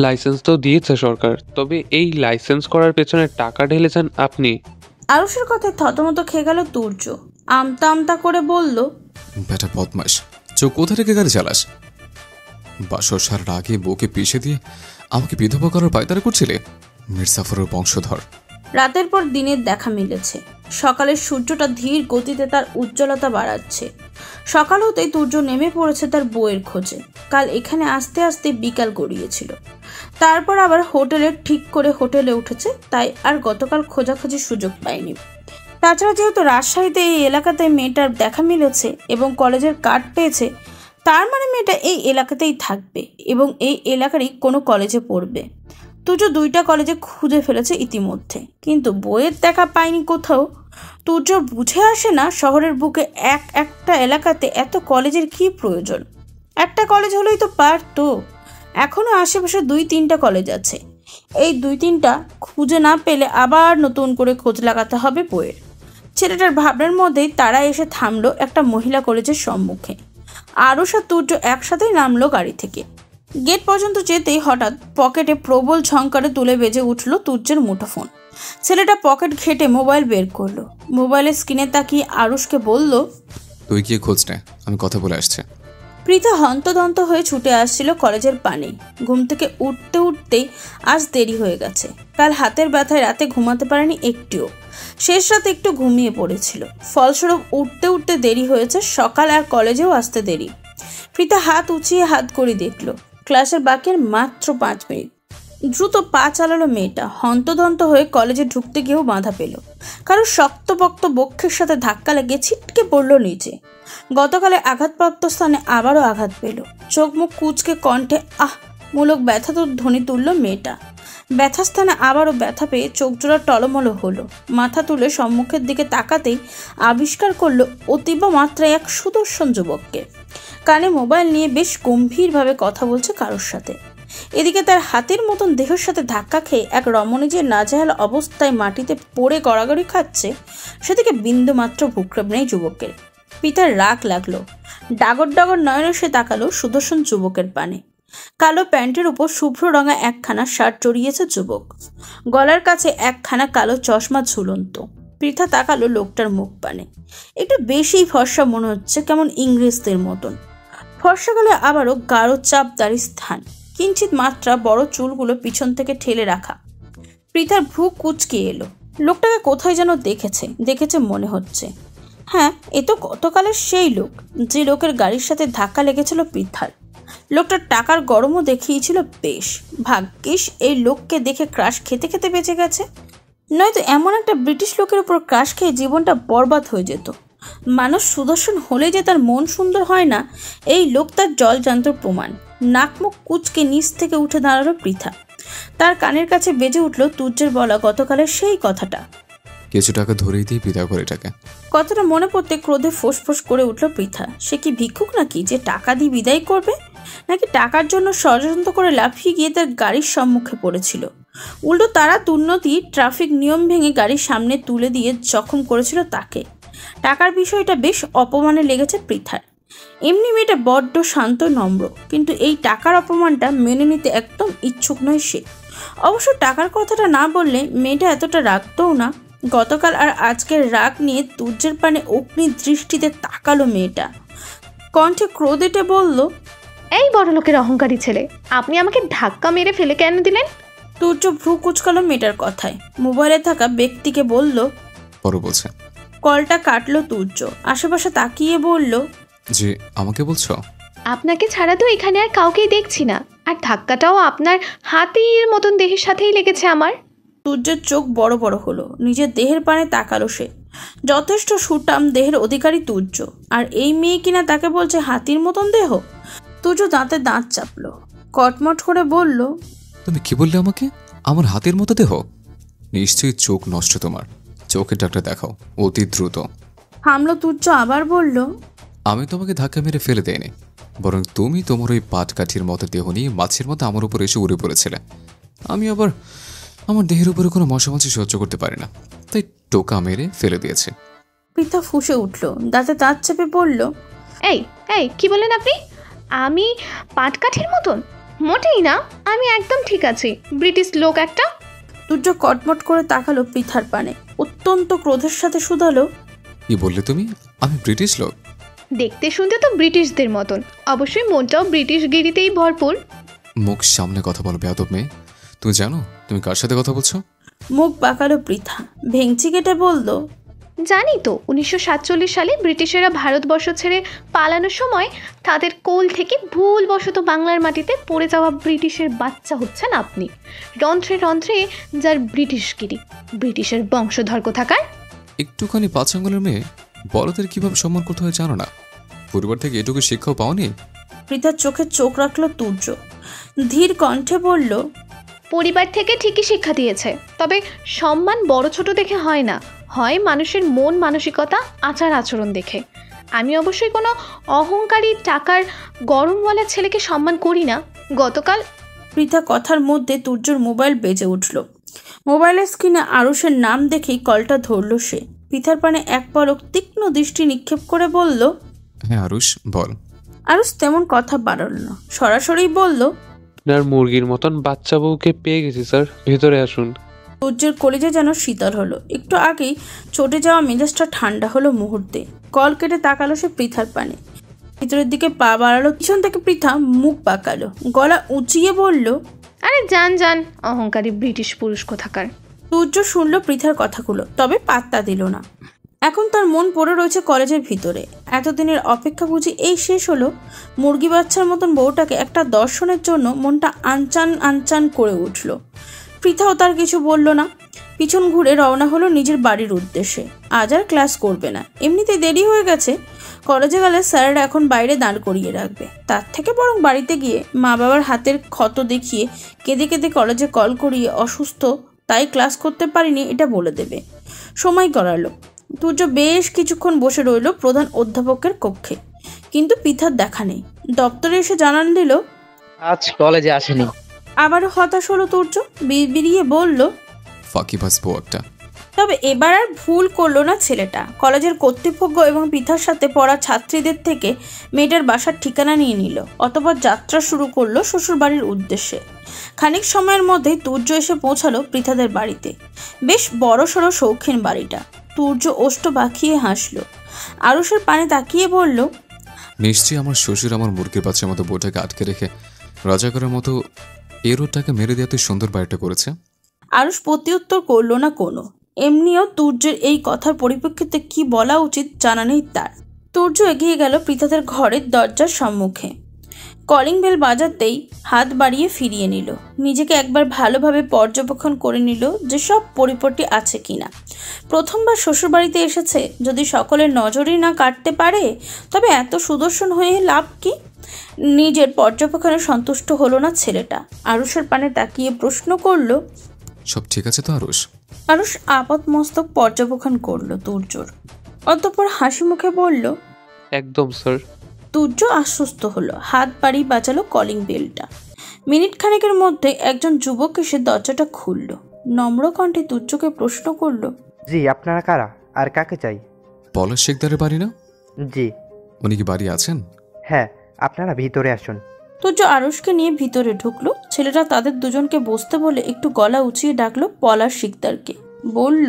লাইসেন্স তো দিয়েছে সরকার, তবে এই লাইসেন্স করার পেছনে টাকা ঢেলেছেন আপনি। আরুষের কথায় থতমত খেয়ে গেল তুর্য। আমতা আমতা করে বলল, বেটা বদমাস, চোখ কোথা থেকে গাড়ি চালাস? বাসর সারার আগে বউকে পিষে দিয়ে আমাকে বিধবা করার পায়তারা করছিলে? মির্জাফরের বংশধর। রাতের পর দিনের দেখা মিলেছে। সকালের সূর্যটা ধীর গতিতে তার উজ্জ্বলতা বাড়াচ্ছে। সকাল হতেই তুর্য নেমে পড়েছে তার বউয়ের খোঁজে। কাল এখানে আসতে আসতে বিকাল গড়িয়েছিল। তারপর আবার ঠিক করে হোটেলে উঠেছে, তাই আর গতকাল খোঁজাখুঁজির সুযোগ পায়নি। তাছাড়া যেহেতু রাজশাহীতে এই এলাকাতে মেয়েটার দেখা মিলেছে এবং কলেজের কার্ড পেয়েছে, তার মানে মেয়েটা এই এলাকাতেই থাকবে এবং এই এলাকারই কোনো কলেজে পড়বে। তুর্য 2টা কলেজে খুঁজে ফেলেছে ইতিমধ্যে, কিন্তু বইয়ের দেখা পায়নি কোথাও। তুর্য বুঝে আসে না শহরের বুকে একটা এলাকাতে এত কলেজের কি প্রয়োজন। একটা কলেজ হলেই তো পারতো। এখনও আশেপাশে 2-3টা কলেজ আছে। এই 2-3টা খুঁজে না পেলে আবার নতুন করে খোঁজ লাগাতে হবে বইয়ের। ছেলেটার ভাবনার মধ্যেই তারা এসে থামলো একটা মহিলা কলেজের সম্মুখে। আরুষ আর তুর্য একসাথেই নামলো গাড়ি থেকে। গেট পর্যন্ত যেতেই হঠাৎ পকেটে প্রবল ঝংকারে তুলে বেজে উঠল তুর্যের মুঠোফোন। ছেলেটা পকেট ঘেটে মোবাইল বের করলো। মোবাইলের স্ক্রিনে তাকিয়ে আরুষকে বলল, তুই গিয়ে খোঁজ নে, আমি কথা বলে আসছি। পৃথা হন্তদন্ত হয়ে ছুটে আসছিল কলেজের পানে। ঘুম থেকে উঠতেই আজ দেরি হয়ে গেছে। কাল হাতের ব্যথায় রাতে ঘুমাতে পারেনি একটিও। শেষ রাতে একটু ঘুমিয়ে পড়েছিল। ফলস্বরূপ উঠতে দেরি হয়েছে। সকাল আর কলেজেও আসতে দেরি। পৃথা হাত উঁচিয়ে হাত করে দেখল ক্লাসের বাকি আর মাত্র 5 মিনিট। দ্রুত পা চালালো মেয়েটা। হন্তদন্ত হয়ে কলেজে ঢুকতে গিয়েও বাধা পেল। কারণ শক্তপোক্ত বক্ষের সাথে ধাক্কা লেগে ছিটকে পড়ল নিচে। গতকালে আঘাতপ্রাপ্ত স্থানে আবারও আঘাত পেল। চোখ মুখ কুচকে কণ্ঠে মূলক ব্যথা ধ্বনি তুলল মেয়েটা। ব্যথা স্থানে আবারও ব্যথা পেয়ে চোখ জোড়া টলমলো হলো। মাথা তুলে সম্মুখের দিকে তাকাতেই আবিষ্কার করলো অতীব মাত্রায় এক সুদর্শন যুবককে। কানে মোবাইল নিয়ে বেশ গম্ভীরভাবে কথা বলছে কারোর সাথে। এদিকে তার হাতের মতন দেহের সাথে ধাক্কা খেয়ে এক রমণী যে নাজেহাল অবস্থায় মাটিতে পড়ে গড়াগড়ি খাচ্ছে, সেদিকে বিন্দুমাত্র ভূক্ষেপ নেই যুবকের। পিতার রাগ লাগলো। ডাগর নয়নে সে তাকালো সুদর্শন যুবকের পানে। কালো প্যান্টের উপর শুভ্র রঙা একখানা শার্ট জড়িয়েছে যুবক। গলার কাছে একখানা কালো চশমা ঝুলন্ত। পৃথা তাকালো লোকটার মুখ পানে। একটু বেশি ফর্সা মনে হচ্ছে, কেমন ইংরেজদের মতন। ফর্সা গলে আবারও গাঢ় চাপদারি স্থান। কিঞ্চিত মাত্রা বড় চুলগুলো পিছন থেকে ঠেলে রাখা। পৃথার ভ্রু কুচকে এলো। লোকটাকে কোথায় যেন দেখেছে মনে হচ্ছে। হ্যাঁ, এ তো গতকালের সেই লোক যে লোকের গাড়ির সাথে ধাক্কা লেগেছিল পৃথার। লোকটার টাকার গরমও দেখিয়েছিল বেশ। ভাগ্যিস এই লোককে দেখে ক্রাশ খেতে বেঁচে গেছে, নয়তো এমন একটা ব্রিটিশ লোকের উপর ক্রাশ খেয়ে জীবনটা বরবাদ হয়ে যেত। মানুষ সুদর্শন হলে যে তার মন সুন্দর হয় না, এই লোক তার জলজান্ত প্রমাণ। নাকমুখ কুচকে নিচ থেকে উঠে দাঁড়ালো পৃথা। তার কানের কাছে বেজে উঠল তুর্যের বলা গতকালের সেই কথাটা। কিছু টাকা ধরেই দিয়ে বিদায় করে এটাকে। কথাটা মনে পড়তে ক্রোধে ফোঁস করে উঠল পৃথা। সে কি ভিক্ষুক নাকি যে টাকা দিয়ে বিদায় করবে? নাকি টাকার জন্য ষড়যন্ত্র করে লাফিয়ে গিয়ে তার গাড়ির সম্মুখে পড়েছিল? উল্টো তারা দুর্নীতি ট্রাফিক নিয়ম ভেঙে গাড়ির সামনে তুলে দিয়ে জখম করেছিল তাকে। টাকার বিষয়টা বেশ অপমানে লেগেছে পৃথার। এমনি মেয়েটা বড্ড শান্ত নম্র, কিন্তু এই টাকার অপমানটা মেনে নিতে একদম ইচ্ছুক নয় সে। অবশ্য টাকার কথাটা না বললে মেয়েটা এতটা রাগতও না। গতকাল আর আজকের রাগ নিয়ে তুর্যের পানে অগ্নি দৃষ্টিতে তাকালো মেয়েটা, কণ্ঠে ক্রোধ এঁটে বলল, এই বড় লোকের অহংকারী ছেলে, আপনি আমাকে ধাক্কা মেরে ফেলে কেন দিলেন? তুর্য ভ্রু কুচকালো মেয়েটার কথায়, মোবাইলে থাকা ব্যক্তিকে বলল, পরে বলছে। কলটা কাটলো তুর্য, আশেপাশে তাকিয়ে বলল, যে আমাকে বলছো? আপনাকে ছাড়া তো এখানে আর কাউকেই দেখছি না, আর ধাক্কাটাও আপনার হাতির মতন দেহের সাথেই লেগেছে আমার। তুর্যের চোখ বড় বড় হলো, নিজের দেহের পানে তাকালো সে। যথেষ্ট সুটাম দেহের অধিকারী তুর্য, আর এই মেয়ে কিনা তাকে বলছে হাতির মতন দেহ। তুর্য দাঁতে দাঁত চাপলো, কটমট করে বলল, তুমি কি বললে আমাকে? আমার হাতের মতো দেহ? নিশ্চয়ই চোখ নষ্ট তোমার, চোখের ডাক্তার দেখাও অতি দ্রুত। থামলো তুর্য, আবার বলল, আমি তোমাকে ধাক্কা মেরে ফেলে দেয়নি, বরং তুমি তোমার ওই পাটকাঠির মতো দেহ নিয়ে মাছের মতো আমার উপর এসে উড়ে পড়েছিলে। আমি আবার আমার দেহের উপরে কোনো মশামাছি সহ্য করতে পারি না, তাই টোকা মেরে ফেলে দিয়েছে। পৃথা ফুঁসে উঠল, দাঁতে দাঁত চেপে বলল, এই এই কি বললেন আপনি? আমি পাটকাঠির মতন? মোটেই না, আমি একদম ঠিক আছি, ব্রিটিশ লোক একটা। তুর্য কটমট করে তাকালো পৃথার পানে, অত্যন্ত ক্রোধের সাথে শুধালো, কি বললে তুমি? আমি ব্রিটিশ লোক? দেখতে শুনতে তো ব্রিটিশদের মতন, অবশ্যই মনটাও ব্রিটিশ গিরিতেই ভরপুর। মুখ সামনে কথা বলো বেয়াদব মেয়ে। তুমি জানো তুমি কার সাথে কথা বলছো? মুখ বাঁকালো পৃথা, ভেঙচি কেটে বলল, জানি তো, 1947 সালে ব্রিটিশেরা ভারতবর্ষ ছেড়ে পালানোর সময় তাদের কোল থেকে ভুলবশত বাংলার মাটিতে পড়ে যাওয়া ব্রিটিশের বাচ্চা হচ্ছেন আপনি। রন্ধ্রে রন্ধ্রে যার ব্রিটিশগিরি, ব্রিটিশের বংশধর কোথাকার। একটুখানি 5 আঙ্গুলের মেয়ে, বড়দের কিভাবে সম্মান করতে হয় জানো না? পরিবার থেকে এটুকু শিক্ষাও পাওনি? পৃথার চোখে চোখ রাখলো তুর্য, ধীর কণ্ঠে বলল, পরিবার থেকে ঠিকই শিক্ষা দিয়েছে, তবে সম্মান বড় ছোট দেখে হয় না, হয় মানুষের মন মানসিকতা আচার আচরণ দেখে। আমি অবশ্যই কোনো অহংকারী টাকার গরমওয়ালা ছেলেকে সম্মান করি না। গতকাল পৃথা কথার মধ্যে তুর্যর মোবাইল বেজে উঠল। মোবাইলের স্ক্রিনে আরুষের নাম দেখেই কলটা ধরল সে। পৃথার পানে এক পলক তীক্ষ্ণ দৃষ্টি নিক্ষেপ করে বলল, হ্যাঁ আরুষ বল। আরুষ তেমন কথা বাড়াল না, সরাসরি বলল, আপনার মুরগির মতন বাচ্চা বউকে পেয়ে গেছি স্যার, ভেতরে আসুন। তুর্যের কলিজা যেন শীতল হলো, একটু আগেই চটে যাওয়া মেজাজটা ঠান্ডা হলো মুহূর্তে। কল কেটে তাকালো সে পৃথার পানে, ভিতরের দিকে পা বাড়ালো, পিছন থেকে পৃথা মুখ বাঁকালো, গলা উঁচিয়ে বলল, আরে যান যান, অহংকারী ব্রিটিশ পুরুষ কোথাকার। তুর্য শুনল পৃথার কথাগুলো, তবে পাত্তা দিল না। এখন তার মন পড়ে রয়েছে কলেজের ভিতরে। এতদিনের অপেক্ষা বুঝি এই শেষ হলো। মুরগি বাচ্চার মতন বউটাকে একটা দর্শনের জন্য মনটা আনচান আনচান করে উঠল। পৃথাও তার কিছু বলল না, পিছন ঘুরে রওনা হলো নিজের বাড়ির উদ্দেশ্যে। আজ আর ক্লাস করবে না, এমনিতে দেরি হয়ে গেছে। কলেজে গেলে স্যারেরা এখন বাইরে দাঁড় করিয়ে রাখবে, তার থেকে বরং বাড়িতে গিয়ে মা বাবার হাতের ক্ষত দেখিয়ে কেঁদে কেঁদে কলেজে কল করিয়ে অসুস্থ, তাই ক্লাস করতে পারিনি এটা বলে দেবে। সময় গড়ালো। তুর্য বেশ কিছুক্ষণ বসে রইল প্রধান অধ্যাপকের কক্ষে, কিন্তু পৃথার দেখা নেই। দপ্তরে এসে জানান দিল, আজ কলেজে আসেনি। আবারও হতাশ হলো তুর্য, বিড়বিড়িয়ে বলল, ফাঁকিবাজ বউ একটা। তবে এবার আর ভুল করলো না ছেলেটা। কলেজের কর্তৃপক্ষ এবং পৃথার সাথে পড়া ছাত্রীদের থেকে মেয়েটার বাসার ঠিকানা নিয়ে নিল, অতঃপর যাত্রা শুরু করলো শ্বশুরবাড়ির উদ্দেশ্যে। খানিক সময়ের মধ্যেই তুর্য এসে পৌঁছালো পৃথাদের বাড়িতে। বেশ বড়সড় শৌখিন বাড়িটা। তুর্য ওষ্ঠ বাঁকিয়ে হাসলো, আরুষের পানে তাকিয়ে বলল, নিশ্চয়ই আমার শ্বশুর আমার মুরগির বাচ্চার মতো বউটাকে আটকে রেখে রাজাকারের মতো এরোটাকে মেরে দেওয়াতে সুন্দর বাড়িটা করেছে। আরুষ প্রত্যুত্তর করলো না কোনো। এমনিও তুর্যের এই কথার পরিপ্রেক্ষিতে কি বলা উচিত জানা নেই তার। তুর্য এগিয়ে গেল পৃথাদের ঘরের দরজার সম্মুখে। কলিং বেল বাজাতেই হাত বাড়িয়ে ফিরিয়ে নিল, নিজেকে একবার ভালোভাবে পর্যবেক্ষণ করে নিল যে সব পরিপটি আছে কিনা। প্রথমবার শ্বশুরবাড়িতে এসেছে, যদি সকলের নজরই না কাটতে পারে তবে এত সুদর্শন হয়ে লাভ কি? নিজের পর্যবেক্ষণে সন্তুষ্ট হলো না ছেলেটা। আরুষের পানে তাকিয়ে প্রশ্ন করলো, সব ঠিক আছে তো আরুষ? আরুষ আপাত মস্তক পর্যবেক্ষণ করলো তুর্যর, অতঃপর হাসি মুখে বলল, একদম স্যার। তুর্য আশ্বস্ত হলো, হাত বাড়ি বাজালো কলিং বেলটা। মিনিট খানেকের মধ্যে একজন যুবক এসে দরজাটা খুলল। নম্র কণ্ঠে তুর্যকে প্রশ্ন করলো, জি, আপনারা কারা আর কাকে চাই? পলাশ শেখদারের বাড়ি না? জি উনি কি বাড়ি আছেন? হ্যাঁ, আপনারা ভিতরে আসুন। তুর্য আরুষকে নিয়ে ভিতরে ঢুকলো। ছেলেটা তাদের দুজনকে বসতে বলে একটু গলা উঁচিয়ে ডাকলো পলাশ শিকদারকে। বলল,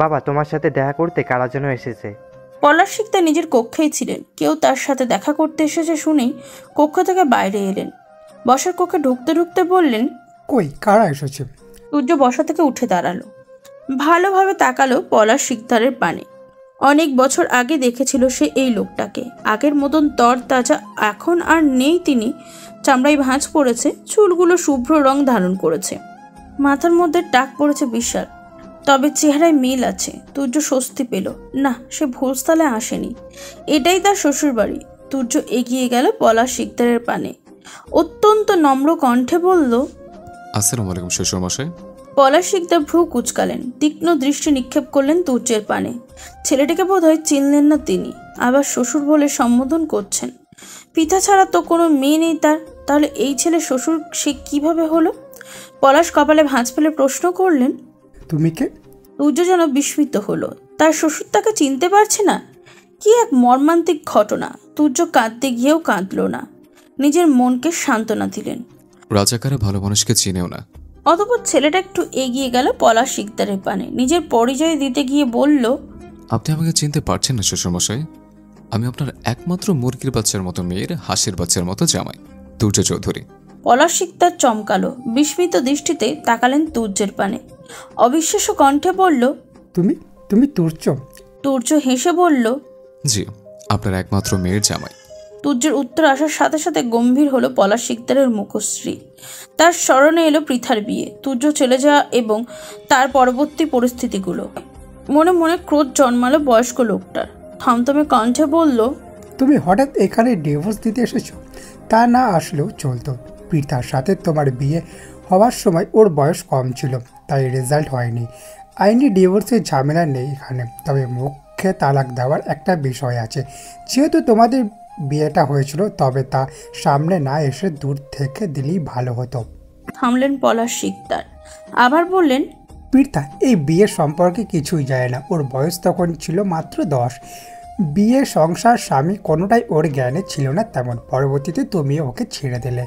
বাবা, তোমার সাথে দেখা করতে কারা যেন এসেছে। পলাশ শিকদার নিজের কক্ষেই ছিলেন। কেউ তার সাথে দেখা করতে এসেছে শুনেই কক্ষ থেকে বাইরে এলেন। বসার কক্ষে ঢুকতে ঢুকতে বললেন, কই কারা এসেছে? তুর্য বসা থেকে উঠে দাঁড়ালো, ভালোভাবে তাকালো পলাশ শিকদারের পানে। অনেক বছর আগে দেখেছিল সে এই লোকটাকে। আগের মতন তর তাজা এখন আর নেই তিনি। চামড়ায় ভাঁজ পড়েছে, চুলগুলো শুভ্র রং ধারণ করেছে, মাথার মধ্যে টাক পড়েছে বিশাল। তবে চেহারায় মিল আছে। তুর্য স্বস্তি পেল, না, সে ভোজস্থলে আসেনি, এটাই তার শ্বশুর বাড়ি। তুর্য এগিয়ে গেল পলাশ শিকদারের পানে, অত্যন্ত নম্র কণ্ঠে বলল, আসসালামু আলাইকুম শ্বশুর মশাই। পলাশ শিকদার ভ্রু কুচকালেন, তীক্ষ্ণ দৃষ্টি নিক্ষেপ করলেন তুর্যের পানে। ছেলেটিকে বোধহয় চিনলেন না তিনি, আবার শ্বশুর বলে সম্বোধন করছেন। পিতা ছাড়া তো কোনো মেয়ে নেই তার, তাহলে এই ছেলে শ্বশুর সে কিভাবে হলো? পলাশ কপালে ভাঁজ ফেলে প্রশ্ন করলেন, তুমি কে? তুর্য যেন বিস্মিত হলো, তার শ্বশুর তাকে চিনতে পারছে না। কি এক মর্মান্তিক ঘটনা! তুর্য কাঁদতে গিয়েও কাঁদল না, নিজের মনকে সান্ত্বনা দিলেন। রাজাকারা ভালো মানুষকে চিনেও না। অতঃপর ছেলেটা একটু এগিয়ে গেল পলাশ শিকদারের পানে, নিজের পরিচয় দিতে গিয়ে বলল, আপনি আমাকে চিনতে পারছেন না শ্বশুর মশাই। আমি আপনার একমাত্র মুরগির বাচ্চার মতো মেয়ের হাসির বাচ্চার মতো জামাই, তুর্য চৌধুরী। পলাশ শিকদার চমকালো, বিস্মিত দৃষ্টিতে তাকালেন তুর্যের পানে, অবিশ্বাস্য কণ্ঠে বলল, তুমি তুমি তুর্য? তুর্য হেসে বলল, জি, আপনার একমাত্র মেয়ের জামাই। তুর্যের উত্তর আসার সাথে সাথে গম্ভীর হলো পলাশ শিকদারের মুখশ্রী। তার স্মরণে এলো পৃথার বিয়ে, তুর্য চলে যাওয়া এবং তার পরবর্তী পরিস্থিতিগুলো। মনে মনে ক্রোধ জন্মালো বয়স্ক লোকটার। থমথমে কণ্ঠে বলল, তুমি হঠাৎ এখানে ডিভোর্স দিতে এসেছো? তা না আসলেও চলতো। পৃথার সাথে তোমার বিয়ে হওয়ার সময় ওর বয়স কম ছিল, তাই রেজাল্ট হয়নি। আইনি ডিভোর্সের ঝামেলা নেই এখানে, তবে মুখে তালাক দেওয়ার একটা বিষয় আছে। যেহেতু তোমাদের বিয়েটা হয়েছিল, তবে তা সামনে না এসে দূর থেকে দিলেই ভালো হতো। থামলেন পলাশ শিকদার, আবার বললেন, পৃথা এই বিয়ে সম্পর্কে কিছুই জানে না। ওর বয়স তখন ছিল মাত্র 10। বিয়ে, সংসার, স্বামী কোনোটাই ওর জ্ঞানে ছিল না তেমন। পরবর্তীতে তুমি ওকে ছেড়ে দিলে।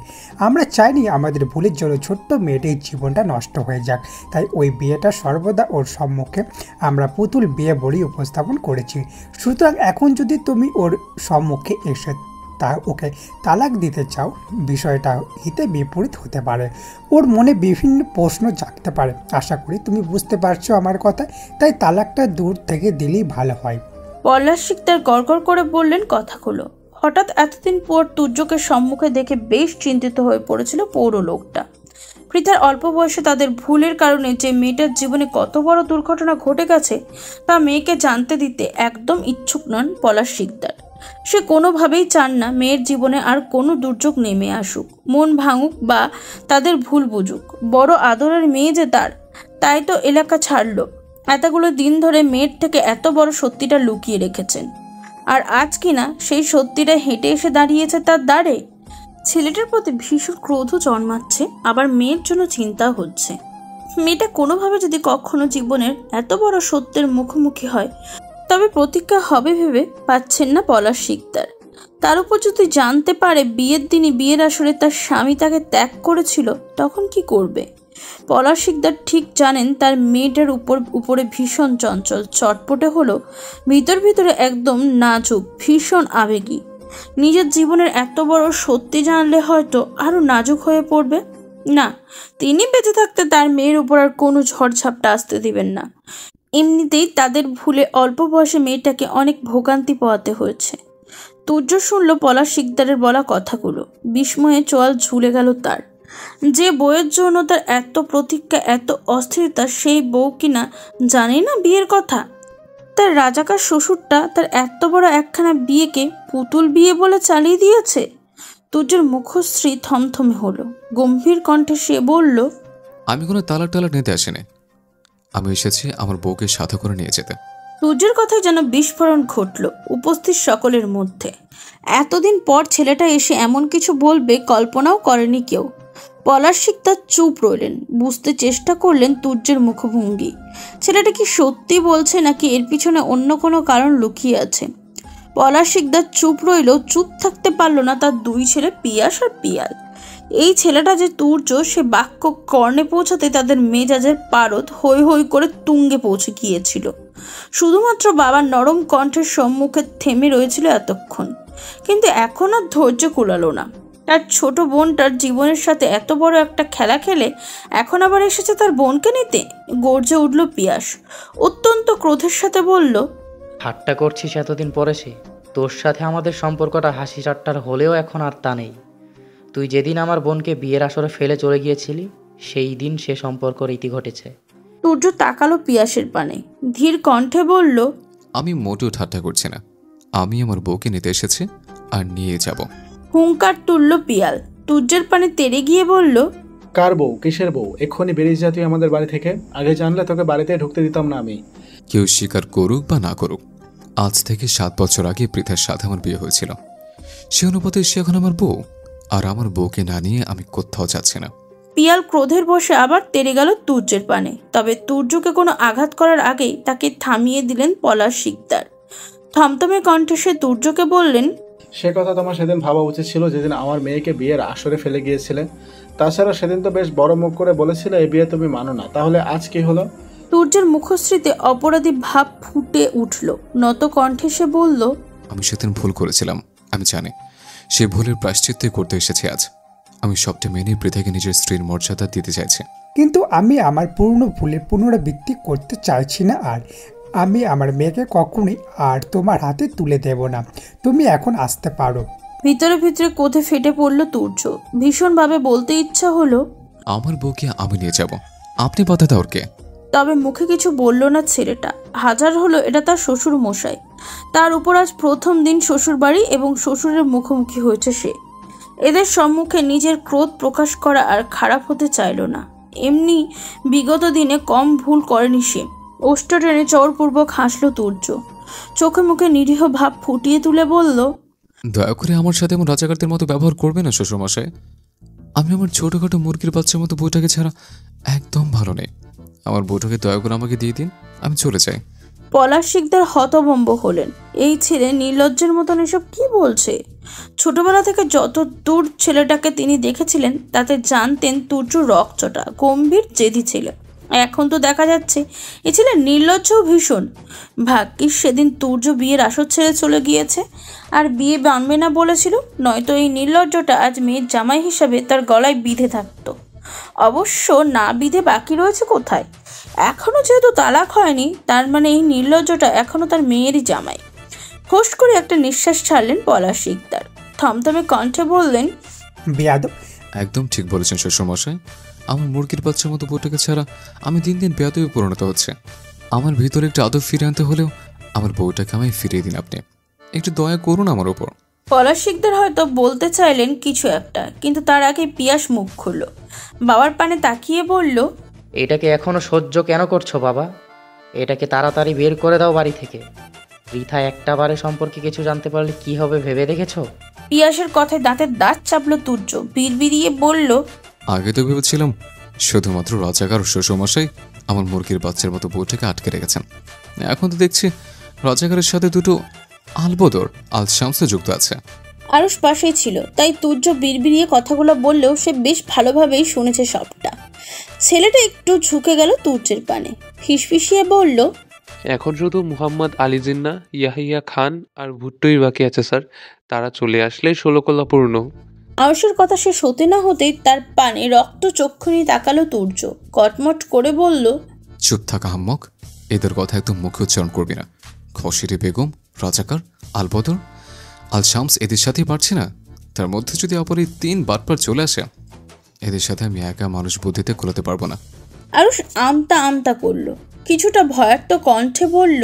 আমরা চাইনি আমাদের ভুলের জন্য ছোট্ট মেয়েটির জীবনটা নষ্ট হয়ে যাক, তাই ওই বিয়েটা সর্বদা ওর সম্মুখে আমরা পুতুল বিয়ে বলেই উপস্থাপন করেছি। সুতরাং এখন যদি তুমি ওর সম্মুখে এসে ওকে তালাক দিতে চাও, বিষয়টা হিতে বিপরীত হতে পারে। ওর মনে বিভিন্ন প্রশ্ন জাগতে পারে। আশা করি তুমি বুঝতে পারছো আমার কথা, তাই তালাকটা দূর থেকে দিলেই ভালো হয়। পলাশ শিকদার গড়গড় করে বললেন কথাগুলো। হঠাৎ এতদিন পর তুর্যকে সম্মুখে দেখে বেশ চিন্তিত হয়ে পড়েছিল পৌর লোকটা। পৃথার অল্প বয়সে তাদের ভুলের কারণে যে মেয়েটার জীবনে কত বড় দুর্ঘটনা ঘটে গেছে তা মেয়েকে জানতে দিতে একদম ইচ্ছুক নন পলাশ শিকদার। সে কোনোভাবেই চান না মেয়ের জীবনে আর কোনো দুর্যোগ নেমে আসুক, মন ভাঙুক বা তাদের ভুল বুঝুক। বড় আদরের মেয়ে যে তাই তো এলাকা ছাড়লো। এতগুলো দিন ধরে মেয়ের থেকে এত বড় সত্যিটা লুকিয়ে রেখেছেন, আর আজ কিনা সেই সত্যিটা হেঁটে এসে দাঁড়িয়েছে তার দ্বারে। ছেলেটার প্রতি ভীষণ ক্রোধও জন্মাচ্ছে, আবার মেয়ের জন্য চিন্তা হচ্ছে। মেয়েটা কোনোভাবে যদি কখনো জীবনের এত বড় সত্যের মুখোমুখি হয়, তবে প্রতিজ্ঞা হবে ভেবে পাচ্ছেন না পলাশ শিকদার। তার উপর যদি জানতে পারে বিয়ের দিনই বিয়ের আসরে তার স্বামী তাকে ত্যাগ করেছিল, তখন কি করবে? পলাশ শিকদার ঠিক জানেন তার মেয়েটার উপরে ভীষণ চঞ্চল, চটপটে হলো ভিতর ভিতরে একদম নাজুক, ভীষণ আবেগী। নিজের জীবনের এত বড় সত্যি জানলে হয়তো আরো নাজুক হয়ে পড়বে। না, তিনি বেঁচে থাকতে তার মেয়ের উপর আর কোনো ঝড়ঝাপটা আসতে দিবেন না। এমনিতেই তাদের ভুলে অল্প বয়সে মেয়েটাকে অনেক ভোগান্তি পোহাতে হয়েছে। তুর্য শুনল পলাশ শিকদারের বলা কথাগুলো, বিস্ময়ে চোয়াল ঝুলে গেল তার। যে বউয়ের জন্য তার এত প্রতীক্ষা, এত অস্থিরতা, সেই বউ কিনা জানে না বিয়ের কথা। তার রাজাকার শ্বশুরটা তার এত বড় একখানা বিয়েকে পুতুল বিয়ে বলে চালিয়ে দিয়েছে। তুর্যের মুখশ্রী থমথমে হলো, গম্ভীর কণ্ঠে সে বলল, আমি কোনো তালাক নিতে আসিনি, আমি এসেছি আমার বউকে সাথে করে নিয়ে যেতে। তুর্যের কথায় যেন বিস্ফোরণ ঘটল উপস্থিত সকলের মধ্যে। এতদিন পর ছেলেটা এসে এমন কিছু বলবে কল্পনাও করেনি কেউ। পলাশ শিকদার চুপ রইলেন, বুঝতে চেষ্টা করলেন তুর্যের মুখভঙ্গি। ছেলেটা কি সত্যি বলছে নাকি এর পিছনে অন্য কোনো কারণ লুকিয়ে আছে? পলাশ শিকদার চুপ রইল, চুপ থাকতে পারলো না তার দুই ছেলে পিয়াস আর পিয়াল। এই ছেলেটা যে তুর্য, সে বাক্য কর্ণে পৌঁছাতে তাদের মেজাজের পারদ হৈ হৈ করে তুঙ্গে পৌঁছে গিয়েছিল। শুধুমাত্র বাবার নরম কণ্ঠের সম্মুখে থেমে রয়েছিল এতক্ষণ, কিন্তু এখন আর ধৈর্য কুলালো না। তার ছোট বোনটার জীবনের সাথে এত বড় একটা খেলা খেলে এখন আবার এসেছে তার বোনকে নিতে। গর্জে উঠল পিয়াস, অত্যন্ত ক্রোধের সাথে বলল, ঠাট্টা করছিস এতদিন পরেছে? তোর সাথে আমাদের সম্পর্কটা হাসি ঠাট্টার হলেও এখন আর তা নেই। তুই যেদিন আমার বোনকে বিয়ের আসরে ফেলে চলে গিয়েছিলি, সেই দিন সে সম্পর্কের ইতি ঘটেছে। সূর্য তাকালো পিয়াসের পানে, ধীর কণ্ঠে বলল, আমি মোটেও ঠাট্টা করছি না। আমি আমার বউকে নিতে এসেছি আর নিয়ে যাব। হুঙ্কার তুলল পিয়াল, সূর্যের পানে তেড়ে গিয়ে বলল, কার বউ? কিসের বউ? এক্ষুনি বেরিয়ে যা তুই আমাদের বাড়ি থেকে। আগে জানলে তোকে বাড়িতে ঢুকতে দিতাম না আমি। কেউ স্বীকার করুক বা না করুক, আজ থেকে 7 বছর আগে পৃথার সাথে আমার বিয়ে হয়েছিল। সে অনুপাতে সে এখন আমার বউ, আর আমার বউকে না নিয়ে আমি কোথাও যাচ্ছি না। পিয়াল ক্রোধের বশে আবার তেড়ে গেল সূর্যের পানে। তবে সূর্যকে কোনো আঘাত করার আগেই তাকে থামিয়ে দিলেন পলাশ শিকদার। থমথমে কণ্ঠে সে সূর্যকে বললেন, সে কথা তোমার সেদিন ভাবা উচিত ছিল, যেদিন আমার মেয়েকে বিয়ের আসরে ফেলে গিয়েছিলে। তাছাড়া সেদিন তো বেশ বড় মুখ করে বলেছিলে এই বিয়ে তুমি মানো না। তাহলে আজ কি হলো? সূর্যের মুখশ্রীতে অপরাধী ভাব ফুটে উঠল। নত কণ্ঠে সে বলল, আমি সেদিন ভুল করেছিলাম, আমি জানি। সে ভুলের প্রায়শ্চিত্ত করতে এসেছি আজ। আমি সবটা মেনে পৃথাকে নিজের স্ত্রীর মর্যাদা দিতে চাইছি। কিন্তু আমি আমার পূর্ণ ভুলের পুনরাবৃত্তি করতে চাইছি না। আর আমি আমার মেয়েকে কখনোই আর তোমার হাতে তুলে দেব না। তুমি এখন আসতে পারো। ভিতরে ভিতরে কোথে ফেটে পড়ল সূর্য। ভীষণভাবে বলতে ইচ্ছা হলো, আমার বউকে আমি নিয়ে যাব, আপনি বাধা দাও কে? তবে মুখে কিছু বলল না ছেলেটা। হাজার হলো এটা তার শ্বশুর মশাই, তার উপর আজ প্রথম দিন শ্বশুর বাড়ি এবং শ্বশুরের মুখোমুখি হয়েছে সে। এদের সম্মুখে নিজের ক্রোধ প্রকাশ করা আর খারাপ হতে চাইল না। এমনি বিগত দিনে কম ভুল করেনি সে। ওষ্ঠ টেনে চরপূর্বক হাসল সূর্য, চোখে মুখে নিরীহ ভাব ফুটিয়ে তুলে বলল, দয়া করে আমার সাথে এমন রাজাকারদের মতো ব্যবহার করবে না শ্বশুরমশাই। আমি আমার ছোটখাটো মুরগির বাচ্চার মতো বউটাকে ছাড়া একদম ভালো নেই। আমার বউটাকে দয়া করে আমাকে দিয়ে দিন, আমি চলে যাই। পলাশ শিকদার হতভম্ব হলেন। এই ছেলে নির্লজ্জের মতন এসব কি বলছে? ছোটবেলা থেকে যত দূর ছেলেটাকে তিনি দেখেছিলেন তাতে জানতেন সূর্য রকচটা, গম্ভীর, জেদি ছেলে। এখন তো দেখা যাচ্ছে এ ছেলে নির্লজ্জও ভীষণ। ভাগ্যিস সেদিন সূর্য বিয়ের আসর ছেড়ে চলে গিয়েছে, আর বিয়ে বাঁধবে না বলেছিল, নয়তো এই নির্লজ্জটা আজ মেয়ের জামাই হিসাবে তার গলায় বিঁধে থাকতো। অবশ্য না বিধে বাকি রয়েছে কোথায়? এখনো যেহেতু তালাক হয়নি, তার মানে এই নির্লজ্জটা এখনো তার মেয়েরই জামাই। ফোঁস করে একটা নিঃশ্বাস ছাড়লেন পলাশ শিকদার, থমথমে কণ্ঠে বললেন, বেয়াদব। একদম ঠিক বলেছেন শ্বশুরমশাই। আমার মুরগির বাচ্চার মতো বউটাকে ছাড়া আমি দিন দিন বেয়াদবে পরিণত হচ্ছে। আমার ভিতরে একটু আদব ফিরে আনতে হলেও আমার বউটাকে আমায় ফিরিয়ে দিন আপনি। একটু দয়া করুন আমার ওপর। পলাশ শিকদার হয়তো বলতে চাইলেন কিছু একটা, কিন্তু তার আগে পিয়াস মুখ খুলল। বাবার পানে তাকিয়ে বলল, এটাকে এখনো সহ্য কেন করছো বাবা? এটাকে তাড়াতাড়ি বের করে দাও বাড়ি থেকে। পৃথা একটা বারে সম্পর্কে কিছু জানতে পারলে কি হবে ভেবে দেখেছো? পিয়াসের কথায় দাঁতের দাঁত চাপল সূর্য, বিড়বিড়িয়ে বলল, আগে তো ভেবেছিলাম শুধুমাত্র রাজাকার শ্বশুরমশাই আমার মুরগির বাচ্চার মতো বউটাকে আটকে রেখেছেন। এখন তো দেখছি রাজাকারের সাথে দুটো আলবদর, আল শামসও যুক্ত আছে। আরুষ পাশেই ছিল, তাই সূর্য বিড়বিড়িয়ে কথাগুলো বললেও সে বেশ ভালোভাবেই শুনেছে সবটা। ছেলেটা একটু ঝুঁকে গেল সূর্যের পানে, ফিসফিসিয়ে বলল, এখন শুধু মুহাম্মদ আলী জিন্না, ইয়াহিয়া খান আর ভুট্টোই বাকি আছে স্যার। তারা চলে আসলেই 16 কলা পূর্ণ। আরুষের কথা শেষ হতে না হতেই তার পানে রক্ত চক্ষুনি তাকালো সূর্য, কটমট করে বলল, চুপ থাকা হাম্মক, এদের কথা একদম মুখে উচ্চারণ করবি না। খসিরে বেগম, রাজাকার, আলবদর, আল শামস এদের সাথেই পারছি না। তার মধ্যে যদি অপর এই 3 বাটপার চলে আসে, এদের সাথে আমি একা মানুষ বুদ্ধিতে কুলাতে পারবো না। আরুষ আমতা আমতা করলো, কিছুটা ভয়ার্থ কণ্ঠে বলল,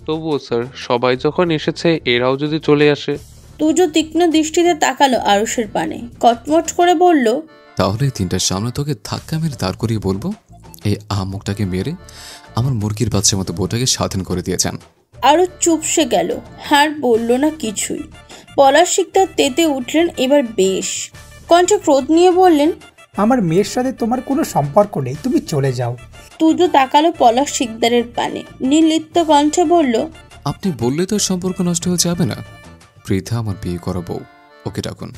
তবুও স্যার, সবাই যখন এসেছে এরাও যদি চলে আসে। সূর্য তীক্ষ্ণ দৃষ্টিতে তাকালো আরুষের পানে, কটমট করে বলল, তাহলে 3টার সামনে তোকে ধাক্কা মেরে দাঁড় করিয়ে বলবো, এই আহমকটাকে মেরে আমার মুরগির বাচ্চার মতো বউটাকে স্বাধীন করে দিয়েছেন। আরও চুপসে গেল, আর বলল না কিছুই। পলাশ শিকদার তেতে উঠলেন এবার বেশ, কণ্ঠে ক্রোধ নিয়ে বললেন, আমার মেয়ের সাথে তোমার কোনো সম্পর্ক নেই, তুমি চলে যাও। সূর্য তাকালো পলাশ শিকদারের পানে, নির্লিপ্ত কণ্ঠে বলল, আপনি বললে তো সম্পর্ক নষ্ট হয়ে যাবে না। পৃথা আমার বিয়ে করা বউ, ওকে ডাকুন।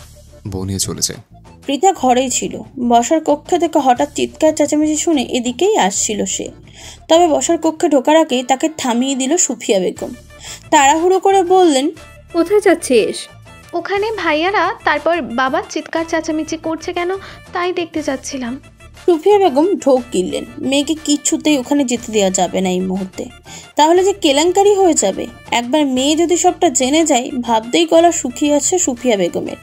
বউ নিয়ে চলে যায়। পৃথা ঘরেই ছিল। বসার কক্ষে থেকে হঠাৎ চিৎকার চেঁচামেচি শুনে এদিকেই আসছিল সে। তবে বসার কক্ষে ঢোকার আগেই তাকে থামিয়ে দিল সুফিয়া বেগম। তাড়াহুড়ো করে বললেন, কোথায় যাচ্ছিস? ওখানে ভাইয়ারা তারপর বাবা চিৎকার চেঁচামেচি করছে কেন তাই দেখতে যাচ্ছিলাম। সুফিয়া বেগম ঢোক গিললেন। মেয়েকে কিছুতেই ওখানে যেতে দেওয়া যাবে না এই মুহূর্তে, তাহলে যে কেলেঙ্কারি হয়ে যাবে। একবার মেয়ে যদি সবটা জেনে যায়, ভাবতেই গলা শুকিয়ে আছে সুফিয়া বেগমের।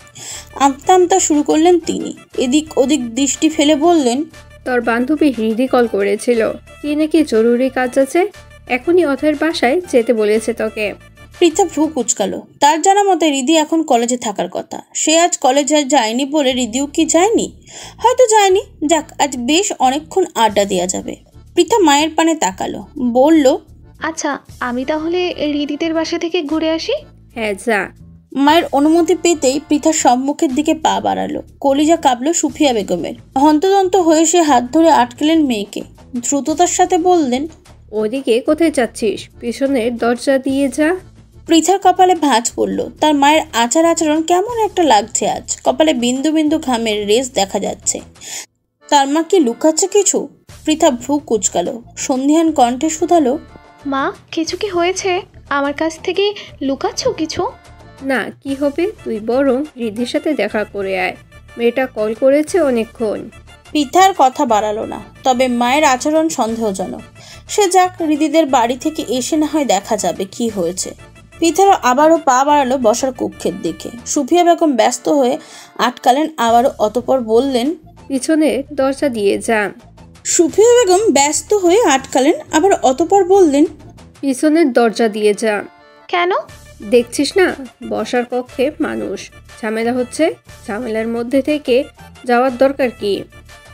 আমতা আমতা শুরু করলেন তিনি। এদিক ওদিক দৃষ্টি ফেলে বললেন, তোর বান্ধবী হৃদি কল করেছিল, কি নাকি জরুরি কাজ আছে, এখনই অথের বাসায় যেতে বলেছে তোকে। পৃথা ভ্রু কুচকালো। তার জানা মতে রিদি এখন কলেজে থাকার কথা। সে আজ কলেজে যায়নি বলে রিদিও কি যায়নি? হয়তো যায়নি। যাক, আজ বেশ অনেকক্ষণ আড্ডা দেওয়া যাবে। পৃথা মায়ের পানে তাকালো, বলল, আচ্ছা আমি তাহলে রিদিদের বাসা থেকে ঘুরে আসি। হ্যাঁ যা। মায়ের অনুমতি পেতেই পৃথা সম্মুখের দিকে পা বাড়ালো। কলিজা কাঁপল সুফিয়া বেগমের। হন্তদন্ত হয়ে সে হাত ধরে আটকেলেন মেয়েকে। দ্রুততার সাথে বললেন, ওদিকে কোথায় যাচ্ছিস? পিছনের দরজা দিয়ে যা। পৃথার কপালে ভাঁজ পড়ল। তার মায়ের আচার আচরণ কেমন একটা লাগছে আজ। কপালে বিন্দু বিন্দু ঘামের রেস দেখা যাচ্ছে। তার মা কি লুকাচ্ছে কিছু? পৃথা ভ্রু কুচকালো। সন্ধিহান কণ্ঠে শুধালো, মা কিছু কি হয়েছে? আমার কাছ থেকে লুকাচ্ছ কিছু? না, কি হবে, তুই বরং রিদির সাথে দেখা করে আয়, মেয়েটা কল করেছে অনেকক্ষণ। পৃথার কথা বাড়ালো না, তবে মায়ের আচরণ সন্দেহজনক। সে যাক, রিদিদের বাড়ি থেকে এসে না হয় দেখা যাবে কি হয়েছে। পৃথারও আবারও পা বাড়ালো বসার কক্ষের দিকে। সুফিয়া বেগম ব্যস্ত হয়ে আটকালেন আবারও, অতপর বললেন, পিছনের দরজা দিয়ে যা। সুফিয়া বেগম ব্যস্ত হয়ে আটকালেন আবার, অতপর বললেন, পিছনের দরজা দিয়ে যা। কেন? দেখছিস না বসার কক্ষে মানুষ, ঝামেলা হচ্ছে, ঝামেলার মধ্যে থেকে যাওয়ার দরকার কি?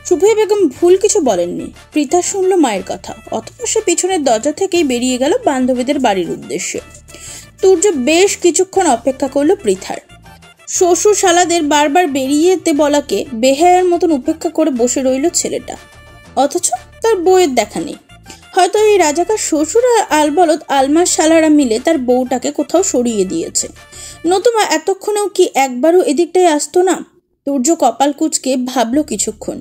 সুফিয়া বেগম ভুল কিছু বলেননি। পৃথা শুনল মায়ের কথা, অতপর সে পিছনের দরজা থেকেই বেরিয়ে গেল বান্ধবীদের বাড়ির উদ্দেশ্যে। তুর্য বেশ কিছুক্ষণ অপেক্ষা করলো পৃথার। শ্বশুর শালাদের বারবার বেরিয়ে যেতে বলাকে বেহায়ার মতন উপেক্ষা করে বসে রইল ছেলেটা। অথচ তার বউয়ের দেখা নেই। হয়তো এই রাজাকার শ্বশুর আর আলবলদ আলমার শালারা মিলে তার বউটাকে কোথাও সরিয়ে দিয়েছে। নতুবা এতক্ষণেও কি একবারও এদিকটায় আসতো না? তুর্য কপাল কুঁচকে ভাবল কিছুক্ষণ।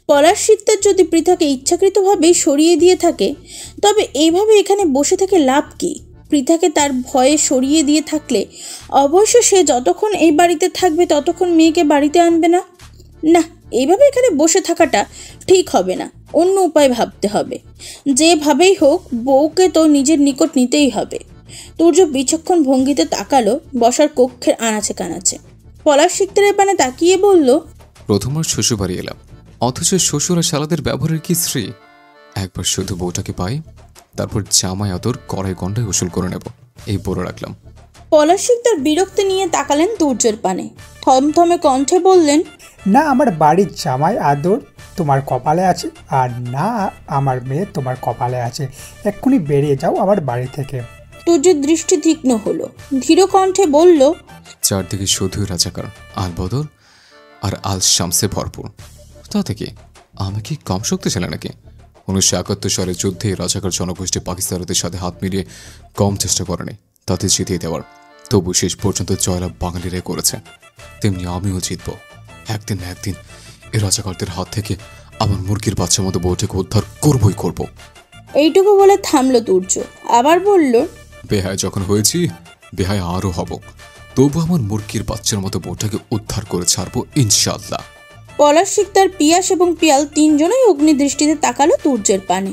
পলাশ শিকদার যদি পৃথাকে ইচ্ছাকৃতভাবেই সরিয়ে দিয়ে থাকে, তবে এইভাবে এখানে বসে থেকে লাভ কি? পৃথাকে তার ভয়ে সরিয়ে দিয়ে থাকলে অবশ্য সে যতক্ষণ এই বাড়িতে থাকবে ততক্ষণ মেয়েকে বাড়িতে আনবে না। না, এইভাবে এখানে বসে থাকাটা ঠিক হবে না। অন্য উপায় ভাবতে হবে। যেভাবেই হোক বউকে তো নিজের নিকট নিতেই হবে। তুর্য বিচক্ষণ ভঙ্গিতে তাকালো বসার কক্ষের আনাচে কানাচে। পলাশ শিকদারের পানে তাকিয়ে বলল, প্রথমবার শ্বশুর বাড়ি এলাম, অথচ শ্বশুর আর শালাদের ব্যবহারের কি শ্রী। একবার শুধু বউটাকে পাই, তারপর জামাই আদর কড়াই গন্ডায় উসুল করে নেব, এই বড় রাখলাম। পলাশ শিকদার বিরক্তি নিয়ে তাকালেন তুর্যের পানে। থমথমে কণ্ঠে বললেন, না আমার বাড়ির জামাই আদর তোমার কপালে আছে, আর না আমার মেয়ে তোমার কপালে আছে। এক্ষুনি বেরিয়ে যাও আমার বাড়ি থেকে। তুর্যের দৃষ্টি তীক্ষ্ণ হলো। ধীর কণ্ঠে বলল, চারদিকে শুধুই রাজাকার, আল বদর আর আল শামসে ভরপুর। তাতে কি আমি কি কম শক্তিশালী নাকি? 1971 সালের যুদ্ধে রাজাকার জনগোষ্ঠী পাকিস্তানিদের সাথে হাত মিলিয়ে কম চেষ্টা করেনি তাতে জিতিয়ে দেওয়ার। তবু শেষ পর্যন্ত জয়লাভ বাঙালিরাই করেছে। তেমনি আমিও জিতব একদিন না একদিন। এই রাজাকারদের হাত থেকে আমার মুরগির বাচ্চার মতো বউটাকে উদ্ধার করবই করব। এইটুকু বলে থামলো তুর্য। আবার বলল, বেহায় যখন হয়েছি বেহায় আরও হব, তবু আমার মুরগির বাচ্চার মতো বউটাকে উদ্ধার করে ছাড়বো ইনশাআল্লাহ। পলাশ শিকদার, পিয়াস এবং পিয়াল তিনজনই অগ্নিদৃষ্টিতে তাকালো তুর্যের পানে।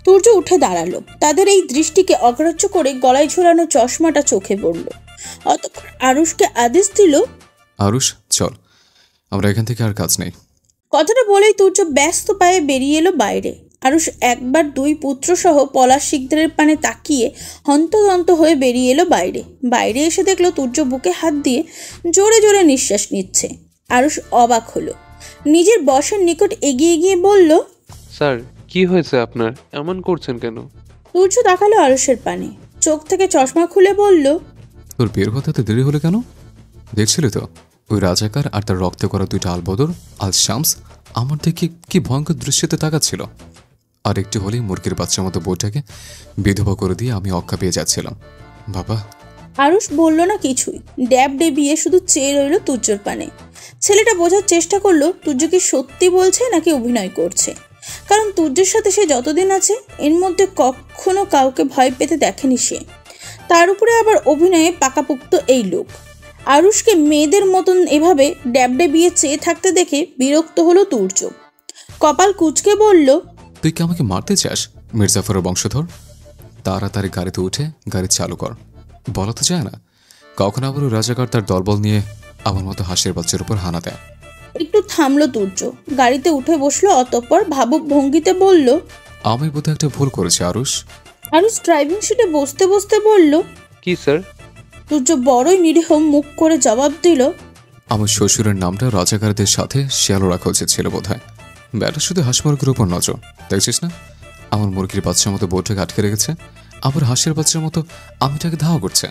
তুর্য উঠে দাঁড়ালো। তাদের এই দৃষ্টিকে অগ্রাহ্য করে গলায় ঝোলানো চশমাটা চোখে পড়ল। অতঃপর আরুষকে আদেশ দিল, আরুষ চল, আমরা এখান থেকে আর কাজ নেই। কথাটা বলেই তুর্য ব্যস্ত পায়ে বেরিয়ে এলো বাইরে। আরুষ একবার দুই পুত্র সহ পলাশ শিকদারের পানে তাকিয়ে হন্তদন্ত হয়ে বেরিয়ে এলো বাইরে। বাইরে এসে দেখলো তুর্য বুকে হাত দিয়ে জোরে জোরে নিঃশ্বাস নিচ্ছে। আরুষ অবাক হলো। নিজের বসের নিকট এগিয়ে গিয়ে বলল, স্যার কি হয়েছে আপনার, এমন করছেন কেন? তুর্য তাকালো আরুষের পানে, চোখ থেকে চশমা খুলে বলল, তোর বের হতে দেরি হলো কেন? দেখছিলি তো ওই রাজাকার আর তার রক্তে করা দুইটা আলবদর আল শামস আমার দেখে কি ভয়ঙ্কর দৃশ্যতে তাকাচ্ছিল। আর একটু হলেই মুরগির বাচ্চার মতো বউটাকে বিধবা করে দিয়ে আমি অক্কা পেয়ে যাচ্ছিলাম। বাবা। আরুষ বলল না কিছুই, ড্যাব ডেবিয়ে শুধু চেয়ে রইল তুর্যর পানে। ছেলেটা বোঝার চেষ্টা করলো তুর্য কি সত্যি বলছে নাকি অভিনয় করছে, কারণ তুর্যের সাথে সে যতদিন আছে এর মধ্যে কখনো কাউকে ভয় পেতে দেখেনি সে। তার উপরে আবার অভিনয়ে পাকাপোক্ত এই লোক। আরুষকে মেয়েদের মতন এভাবে ড্যাবডে বিয়ে চেয়ে থাকতে দেখে বিরক্ত হলো তুর্য। কপাল কুঁচকে বলল, তুই কি আমাকে মারতে চাস মির্জাফরের বংশধর? তাড়াতাড়ি গাড়িতে উঠে গাড়ি চালু কর। বলা তো যায় না, কখন আবার রাজাকার তার দলবল নিয়ে আমার মতো হাঁসের বাচ্চার উপর হানা দেয়। একটু থামলো তুর্য, গাড়িতে উঠে বসলো, অতঃপর ভাবুক ভঙ্গিতে বলল, আমি বোধহয় একটা ভুল করেছি আরুষ। আরুষ ড্রাইভিং সিটে বসতে বসতে বলল, কি স্যার? তুর্য বড়ই নিরীহ মুখ করে জবাব দিল, আমার শ্বশুরের নামটা রাজাকারদের সাথে শেয়ালও রাখা উচিত ছিল বোধহয়। ব্যাটা শুধু হাঁস মুরগির উপর নজর, দেখছিস না? আমার মুরগির বাচ্চার মতো বউটাকে আটকে রেখেছে, আবার হাঁসের বাচ্চার মতো আমিটাকে ধাওয়া করছে।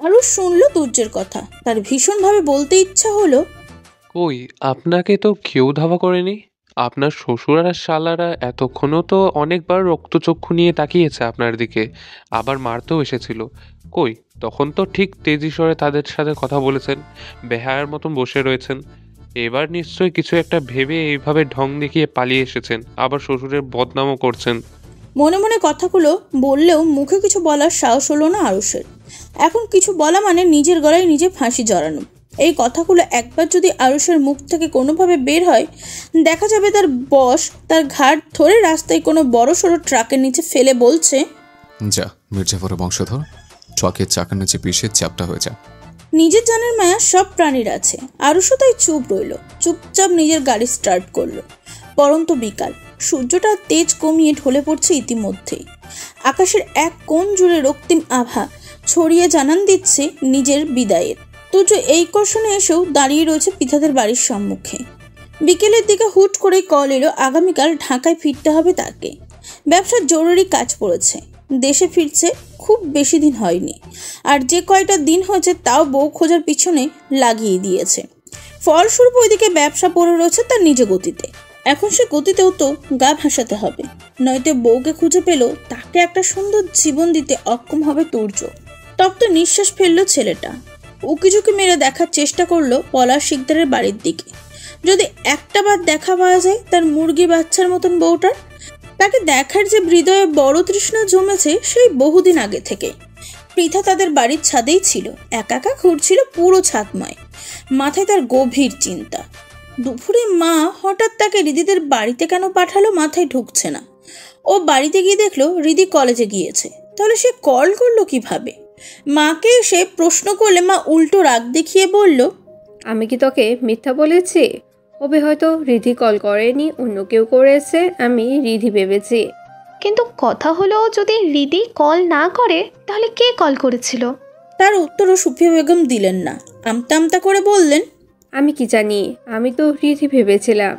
আরুষ শুনলো তুর্যের কথা, তার ভীষণভাবে বলতে ইচ্ছা হলো, কই, আপনাকে তো কেউ ধাওয়া করেনি। আপনার শ্বশুর আর শালারা এতক্ষণও তো অনেকবার রক্তচক্ষু নিয়ে তাকিয়েছে আপনার দিকে, আবার মারতেও এসেছিল। কই, তখন তো ঠিক তেজি স্বরে তাদের সাথে কথা বলেছেন, বেহায়ার মতন বসে রয়েছেন। এবার নিশ্চয়ই কিছু একটা ভেবে এইভাবে ঢং দেখিয়ে পালিয়ে এসেছেন, আবার শ্বশুরের বদনামও করছেন। মনে মনে কথাগুলো বললেও মুখে কিছু বলার সাহস হলো না আরুষের। এখন কিছু বলা মানে নিজের গলায় নিজে ফাঁসি জড়ানো। এই কথাগুলো একবার যদি আরুষের মুখ থেকে কোনোভাবে বের হয়, দেখা যাবে তার বস তার ঘাট ধরে রাস্তায় কোনো বড় সড়ো ট্রাকের নিচে ফেলে বলছে, যা মির্জাফরের বংশধর, ট্রাকের চাকার নিচে পিষে চ্যাপটা হয়ে যা। নিজের জানের মায়া সব প্রাণীর আছে। আরুষও তাই চুপ রইল, চুপচাপ নিজের গাড়ি স্টার্ট করলো। পরন্ত বিকাল, সূর্যটা তেজ কমিয়ে ঢলে পড়ছে ইতিমধ্যেই। আকাশের এক কোণ জুড়ে রক্তিম আভা ছড়িয়ে জানান দিচ্ছে নিজের বিদায়ের। তুর্য এই কর্ষণে এসেও দাঁড়িয়ে রয়েছে পিতাদের বাড়ির সম্মুখে। বিকেলের দিকে হুট করে কল এলো আগামীকাল ঢাকায় ফিরতে হবে তাকে। ব্যবসার জরুরি কাজ পড়েছে। দেশে ফিরছে খুব বেশি দিন হয়নি, আর যে কয়টা দিন হয়েছে তাও বউ খোঁজার পিছনে লাগিয়ে দিয়েছে। ফলস্বরূপ ওইদিকে ব্যবসা পড়ে রয়েছে তার নিজ গতিতে। এখন সে গতিতেও তো গা ভাসাতে হবে, নয়তো বউকে খুঁজে পেল তাকে একটা সুন্দর জীবন দিতে অক্ষম হবে তুর্য। তপ্ত নিঃশ্বাস ফেললো ছেলেটা। উকিঝুঁকি মেরে দেখার চেষ্টা করলো পলাশ শিকদারের বাড়ির দিকে। যদি একটা বার দেখা পাওয়া যায় তার মুরগি বাচ্চার মতন বউটার, তাকে দেখার যে হৃদয়ে বড় তৃষ্ণা জমেছে সেই বহুদিন আগে থেকে। পৃথা তাদের বাড়ির ছাদেই ছিল, একা একা ঘুরছিল পুরো ছাদময়। মাথায় তার গভীর চিন্তা। দুপুরে মা হঠাৎ তাকে রিদিদের বাড়িতে কেন পাঠালো মাথায় ঢুকছে না। ও বাড়িতে গিয়ে দেখলো রিদি কলেজে গিয়েছে, তাহলে সে কল করলো কিভাবে? মাকে এসে প্রশ্ন করলে মা উল্টো রাগ দেখিয়ে বলল, আমি কি তোকে মিথ্যা বলেছি? ওবে হয়তো রিধি কল করেনি, অন্য কেউ করেছে, আমি রিধি ভেবেছি। কিন্তু কথা হলো, যদি রিদি কল না করে তাহলে কে কল করেছিল? তার উত্তরও সুফিয়া বেগম দিলেন না। আমতা আমতা করে বললেন, আমি কি জানি, আমি তো রিধি ভেবেছিলাম।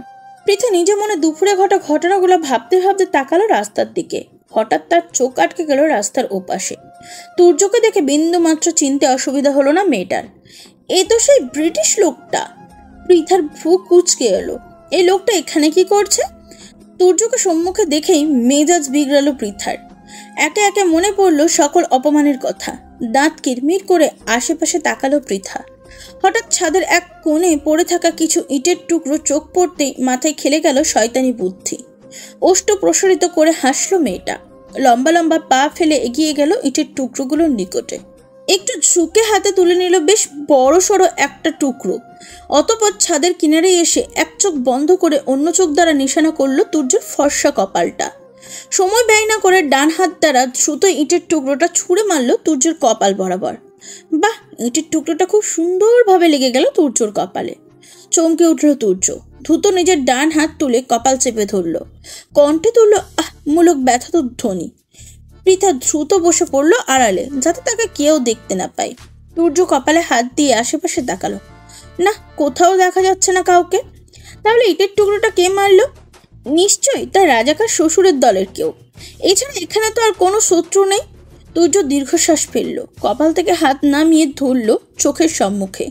পৃথা নিজে মনে দুপুরে ঘটা ঘটনাগুলো ভাবতে ভাবতে তাকালো রাস্তার দিকে। হঠাৎ তার চোখ আটকে গেল রাস্তার ওপাশে। তুর্যকে দেখে বিন্দু মাত্র চিনতে অসুবিধা হলো না মেয়েটার। এ তো সেই ব্রিটিশ লোকটা। পৃথার ভ্রু কুঁচকে এলো, এই লোকটা এখানে কি করছে? তুর্যকে সম্মুখে দেখেই মেজাজ বিগড়ালো পৃথার। একে একে মনে পড়লো সকল অপমানের কথা। দাঁত কিরমির করে আশেপাশে তাকালো পৃথা। হঠাৎ ছাদের এক কোণে পড়ে থাকা কিছু ইটের টুকরো চোখ পড়তেই মাথায় খেলে গেল শয়তানি বুদ্ধি। ওষ্ঠ প্রসারিত করে হাসলো মেয়েটা। লম্বা লম্বা পা ফেলে এগিয়ে গেল ইটের টুকরোগুলোর নিকটে। একটু ঝুঁকে হাতে তুলে নিল বেশ বড় সড়ো একটা টুকরো। অতঃপর ছাদের কিনারে এসে এক চোখ বন্ধ করে অন্য চোখ দ্বারা নিশানা করলো তুর্যের ফর্সা কপালটা। সময় ব্যয় না করে ডান হাত দ্বারা দ্রুত ইটের টুকরোটা ছুঁড়ে মারলো তুর্যের কপাল বরাবর। বাহ, ইটের টুকরোটা খুব সুন্দরভাবে লেগে গেল তুর্যর কপালে। চমকে উঠল তুর্য। দ্রুত নিজের ডান হাত তুলে কপাল চেপে ধরল। কণ্ঠে তুলল আহ মূলক ব্যথাতুর ধ্বনি। পৃথা দ্রুত বসে পড়লো আড়ালে, যাতে তাকে কেউ দেখতে না পায়। তুর্য কপালে হাত দিয়ে আশেপাশে তাকালো। না, কোথাও দেখা যাচ্ছে না কাউকে। তাহলে ইটের টুকরোটা কে মারলো? নিশ্চয়ই তার রাজাকার শ্বশুরের দলের কেউ। এছাড়া এখানে তো আর কোনো শত্রু নেই। তুর্য দীর্ঘশ্বাস ফেললো, কপাল থেকে হাত নামিয়ে ধরলো চোখের সম্মুখে।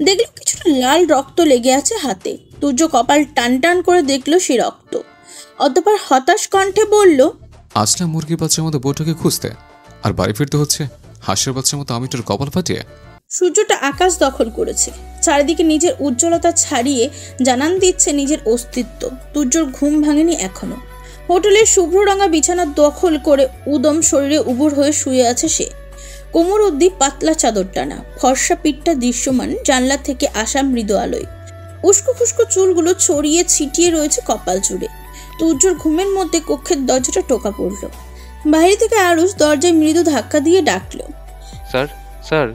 দেখলো কিছুটা লাল রক্ত লেগে আছে হাতে। তুর্য কপাল টান টান করে দেখলো সে রক্ত। অতঃপর হতাশ কণ্ঠে বলল, আজটা মুরগি বাচ্চার মতো বউটাকে খুঁজতে আর বাড়ি ফিরতে হচ্ছে হাঁসের বাচ্চার মতো আমি তোর কপাল ফাটিয়ে? সূর্যটা আকাশ দখল করেছে, চারিদিকে নিজের উজ্জ্বলতা ছাড়িয়ে জানান দিচ্ছে নিজের অস্তিত্ব। তুর্যর ঘুম ভাঙেনি এখনো। হোটেলের শুভ্র রঙা বিছানা দখল করে উদম শরীরে উবুর হয়ে শুয়ে আছে সে। কোমর অবধি পাতলা চাদর টানা, ফর্সা পিঠটা দৃশ্যমান জানলা থেকে আসা মৃদু আলোয়। উস্কো খুস্কো চুলগুলো ছড়িয়ে ছিটিয়ে রয়েছে কপাল জুড়ে। তুর্যর ঘুমের মধ্যে কক্ষের দরজাটা টোকা পড়ল। বাইরে থেকে আরুষ দরজায় মৃদু ধাক্কা দিয়ে ডাকলো, স্যার স্যার।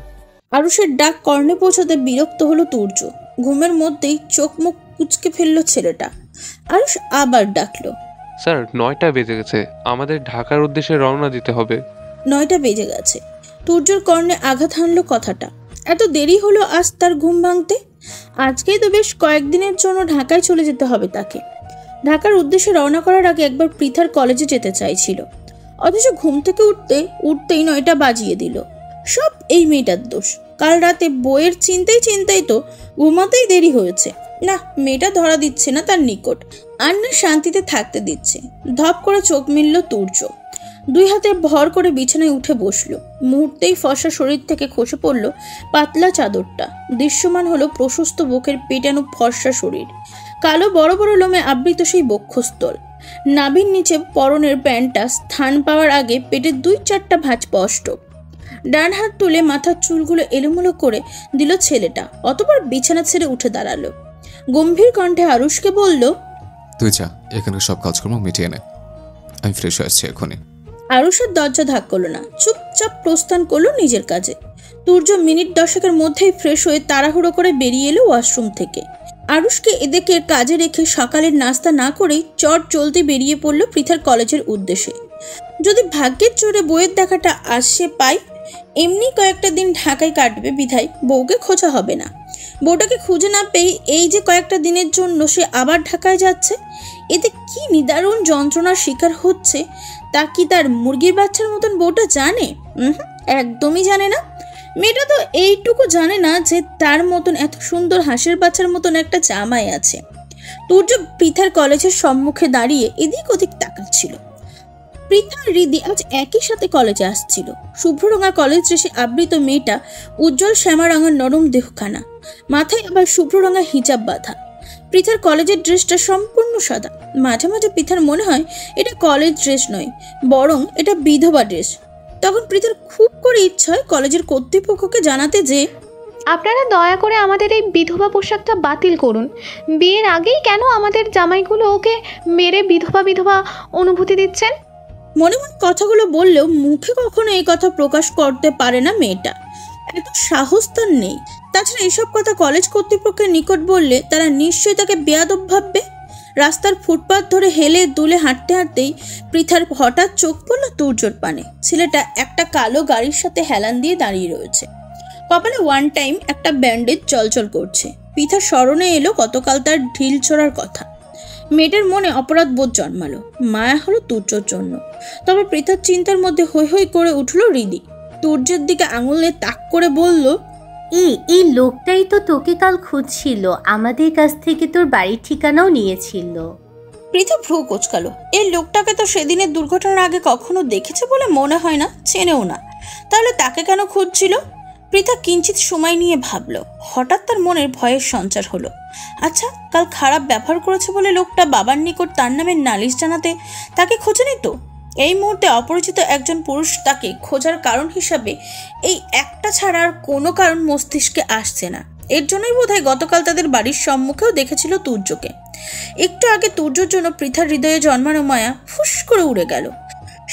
আরুষের ডাক কর্ণে পৌঁছাতে বিরক্ত হলো তুর্য। ঘুমের মধ্যেই চোখ মুখ কুচকে ফেললো ছেলেটা। আরুষ আবার ডাকলো, স্যার 9টা বেজে গেছে, আমাদের ঢাকার উদ্দেশ্যে রওনা দিতে হবে। 9টা বেজে গেছে। তুর্যর কর্ণে আঘাত হানলো কথাটা। এত দেরি হলো আজ তার ঘুম ভাঙতে? আজকেই তো বেশ কয়েকদিনের জন্য ঢাকায় চলে যেতে হবে তাকে। ঢাকার উদ্দেশ্যে রওনা করার আগে একবার পৃথার কলেজে যেতে চাইছিল, অথচ ঘুম থেকে উঠতেই 9টা বাজিয়ে দিল। সব এই মেয়েটার দোষ। কাল রাতে বইয়ের চিন্তাই তো ঘুমাতেই দেরি হয়েছে। না, মেয়েটা ধরা দিচ্ছে না তার নিকট, আর না শান্তিতে থাকতে দিচ্ছে। ধপ করে চোখ মিলল তুর্য। 2 হাতে ভর করে বিছানায় উঠে বসলো। মুহূর্তেই ফর্সা শরীর থেকে খসে পড়ল পাতলা চাদরটা। দৃশ্যমান হলো প্রশস্ত বুকের পেটানো ফর্সা শরীর, কালো বড় বড় লোমে আবৃত সেই বক্ষস্থল। নাভির নিচে পরনের প্যান্টটা স্থান পাওয়ার আগে পেটের 2-4টা ভাঁজ স্পষ্ট। ডান হাত তুলে মাথার চুলগুলো এলোমেলো করে দিল ছেলেটা, অতঃপর বিছানা ছেড়ে উঠে দাঁড়ালো। গম্ভীর কণ্ঠে আরুষকে বলল, তুই যা, এখানে সব কাজকর্ম মিটিয়ে নে, আমি ফ্রেশ হয়ে আসছি এখনই। আরুষের দরজা ধাক করলো না, চুপচাপ প্রস্থান করলো নিজের কাজে। তুর্য মিনিট 10-এর মধ্যেই ফ্রেশ হয়ে তাড়াহুড়ো করে বেরিয়ে এলো ওয়াশরুম থেকে। আরুষকে এদিকে কাজে রেখে সকালের নাস্তা না করেই চট চলতে বেরিয়ে পড়লো পৃথার কলেজের উদ্দেশ্যে। যদি ভাগ্যের জোরে বইয়ের দেখাটা আসে পায়, এমনি কয়েকটা দিন ঢাকায় কাটবে বিধায় বউকে খোঁজা হবে না। বউটাকে খুঁজে না পেয়ে এই যে কয়েকটা দিনের জন্য সে আবার ঢাকায় যাচ্ছে, এতে কি নিদারুণ যন্ত্রণার শিকার হচ্ছে তা কি তার মুরগির বাচ্চার মতন বউটা জানে? একদমই জানে না। মেয়েটা তো এইটুকু জানে না যে তার মতন এত সুন্দর হাঁসের বাচ্চার মতন একটা জামাই আছে। তুর্য পৃথার কলেজের সম্মুখে দাঁড়িয়ে এদিক ওদিক তাকাচ্ছিল। পৃথা রিদি আজ একই সাথে কলেজে আসছিল। শুভ্ররঙা কলেজ ড্রেসে আবৃত মেয়েটা উজ্জ্বল শ্যামা রঙের নরম দেহখানা, মাথায় আবার শুভ্ররঙা হিজাব বাঁধা। পৃথার কলেজের ড্রেসটা সম্পূর্ণ সাদা। মাঝে মাঝে পৃথার মনে হয় এটা কলেজ ড্রেস নয়, বরং এটা বিধবা ড্রেস। তখন পৃথার খুব করে ইচ্ছা হয় কলেজের কর্তৃপক্ষকে জানাতে যে, আপনারা দয়া করে আমাদের এই বিধবা পোশাকটা বাতিল করুন। বিয়ের আগেই কেন আমাদের জামাইগুলো ওকে মেরে বিধবা অনুভূতি দিচ্ছেন? মনে মনে কথাগুলো বললেও মুখে কখনো এই কথা প্রকাশ করতে পারে না মেয়েটা, এত সাহস তার নেই। তাছাড়া এসব কথা কলেজ কর্তৃপক্ষের নিকট বললে তারা নিশ্চয়ই তাকে বেয়াদব ভাববে। রাস্তার ফুটপাথ ধরে হেলে দুলে হাঁটতে হাঁটতেই পৃথার হঠাৎ চোখ পড়ল তুর্যর পানে। ছেলেটা একটা কালো গাড়ির সাথে হেলান দিয়ে দাঁড়িয়ে রয়েছে, কপালে 1 টাইম একটা ব্যান্ডেজ চলচল করছে। পৃথা স্মরণে এলো গতকাল তার ঢিল ছোড়ার কথা। মেয়েটার মনে অপরাধ বোধ জন্মালো, মায়া হলো তুর্যর জন্য। তবে পৃথার চিন্তার মধ্যে হৈ হৈ করে উঠল হৃদি। তুর্যের দিকে আঙুলে তাক করে বলল, এই লোকটাই তো তোকে কাল খুঁজছিল, আমাদের কাছ থেকে তোর বাড়ির ঠিকানাও নিয়েছিল। পৃথা ভ্রু কোচকালো। এই লোকটাকে তো সেদিনের দুর্ঘটনার আগে কখনো দেখেছে বলে মনে হয় না, চেনেও না। তাহলে তাকে কেন খুঁজছিল? পৃথা কিঞ্চিত সময় নিয়ে ভাবল। হঠাৎ তার মনের ভয়ের সঞ্চার হলো। আচ্ছা, কাল খারাপ ব্যবহার করেছে বলে লোকটা বাবার নিকট তার নামে নালিশ জানাতে তাকে খোঁজেনি তো? এই মুহূর্তে অপরিচিত একজন পুরুষ তাকে খোঁজার কারণ হিসাবে এই একটা ছাড়া আর কোনো কারণ মস্তিষ্কে আসছে না। এর জন্যই বোধহয় গতকাল তাদের বাড়ির সম্মুখেও দেখেছিল তুর্যকে। একটু আগে তুর্যর জন্য পৃথার হৃদয়ে জন্মানো মায়া ফুস করে উড়ে গেল।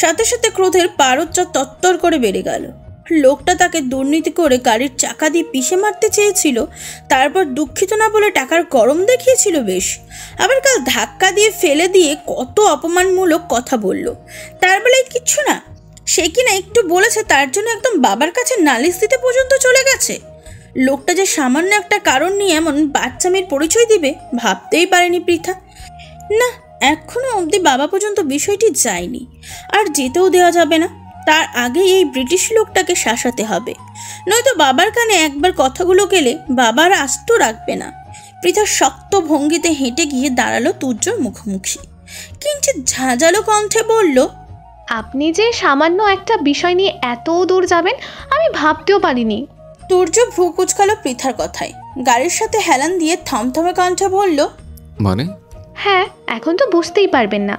সাথে সাথে ক্রোধের পারচ্চা তত্তর করে বেড়ে গেল। লোকটা তাকে দুর্নীতি করে গাড়ির চাকা দিয়ে পিষে মারতে চেয়েছিল, তারপর দুঃখিত না বলে টাকার গরম দেখিয়েছিল বেশ। আবার কাল ধাক্কা দিয়ে ফেলে দিয়ে কত অপমানমূলক কথা বলল। তার বেলায় কিচ্ছু না, সে কিনা একটু বলেছে তার জন্য একদম বাবার কাছে নালিশ দিতে পর্যন্ত চলে গেছে। লোকটা যে সামান্য একটা কারণ নিয়ে এমন বাচ্চা মেয়ের পরিচয় দিবে ভাবতেই পারেনি পৃথা। না, এখনো অবধি বাবা পর্যন্ত বিষয়টি যায়নি, আর যেতেও দেওয়া যাবে না। তার আগে এই ব্রিটিশ লোকটাকে শাসাতে হবে, নয়তো বাবার কানে একবার কথাগুলো গেলে বাবার আস্ত রাখবে না। পৃথা শক্ত ভঙ্গিতে হেঁটে গিয়ে দাঁড়ালো তুর্যর মুখোমুখি। কিঞ্চিত ঝাঁঝালো কণ্ঠে বলল, আপনি যে সামান্য একটা বিষয় নিয়ে এত দূর যাবেন আমি ভাবতেও পারিনি। সূর্য ভ্রু কুচকালো পৃথার কথায়। গাড়ির সাথে হেলান দিয়ে থমথমে কণ্ঠে বলল, মানে? হ্যাঁ, এখন তো বুঝতেই পারবেন না।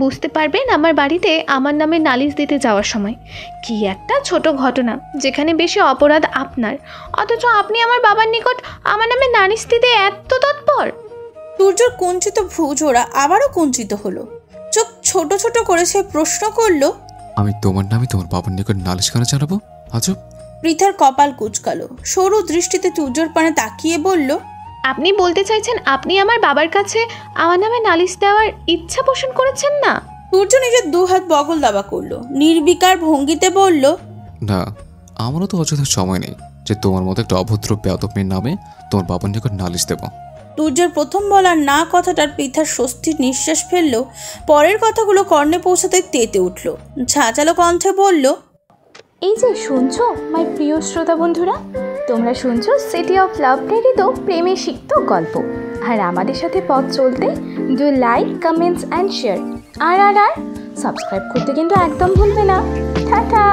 বুঝতে পারবেন আমার বাড়িতে আমার নামে নালিশ দিতে যাওয়ার সময়। কি একটা ছোট ঘটনা যেখানে বেশি অপরাধ আপনার, অথচ আপনি আমার বাবার নিকট আমার নামে নালিশ দিতে এত তৎপর। সূর্যর কুঞ্চিত ভ্রু জোড়া আবারও কুঞ্চিত হলো। চোখ ছোট ছোট করে সে প্রশ্ন করলো, আমি তোমার নামে তোমার বাবার নিকট নালিশ কেন জানাবো? আজব। পৃথার কপাল কুচকালো। সরু দৃষ্টিতে সূর্যর পানে তাকিয়ে বলল, আপনি বলতে চাইছেন আপনি আমার বাবার কাছে আমার নামে নালিশ দেওয়ার ইচ্ছা পোষণ করেছেন না? সূর্য নিজের দুহাত বগল দাবা করলো, নির্বিকার ভঙ্গিতে বলল, না, আমারও তো অযথা সময় নেই যে তোমার মতো একটা অভদ্র বেয়াদব মেয়ের নামে তোমার বাবার নিকট নালিশ দেব। সূর্যের প্রথম বলা না কথাটার পৃথার স্বস্তির নিঃশ্বাস ফেললো। পরের কথাগুলো কর্ণে পৌঁছাতে তেতে উঠল। ঝাঁঝালো কণ্ঠে বলল, এই যে শুনছো মাই প্রিয় শ্রোতা বন্ধুরা, তোমরা শুনছো সিটি অফ লাভ প্রেরিত প্রেমে সিক্ত গল্প। আর আমাদের সাথে পথ চলতে do like, comments and share. আর সাবস্ক্রাইব করতে কিন্তু একদম ভুলবে না। টাটা।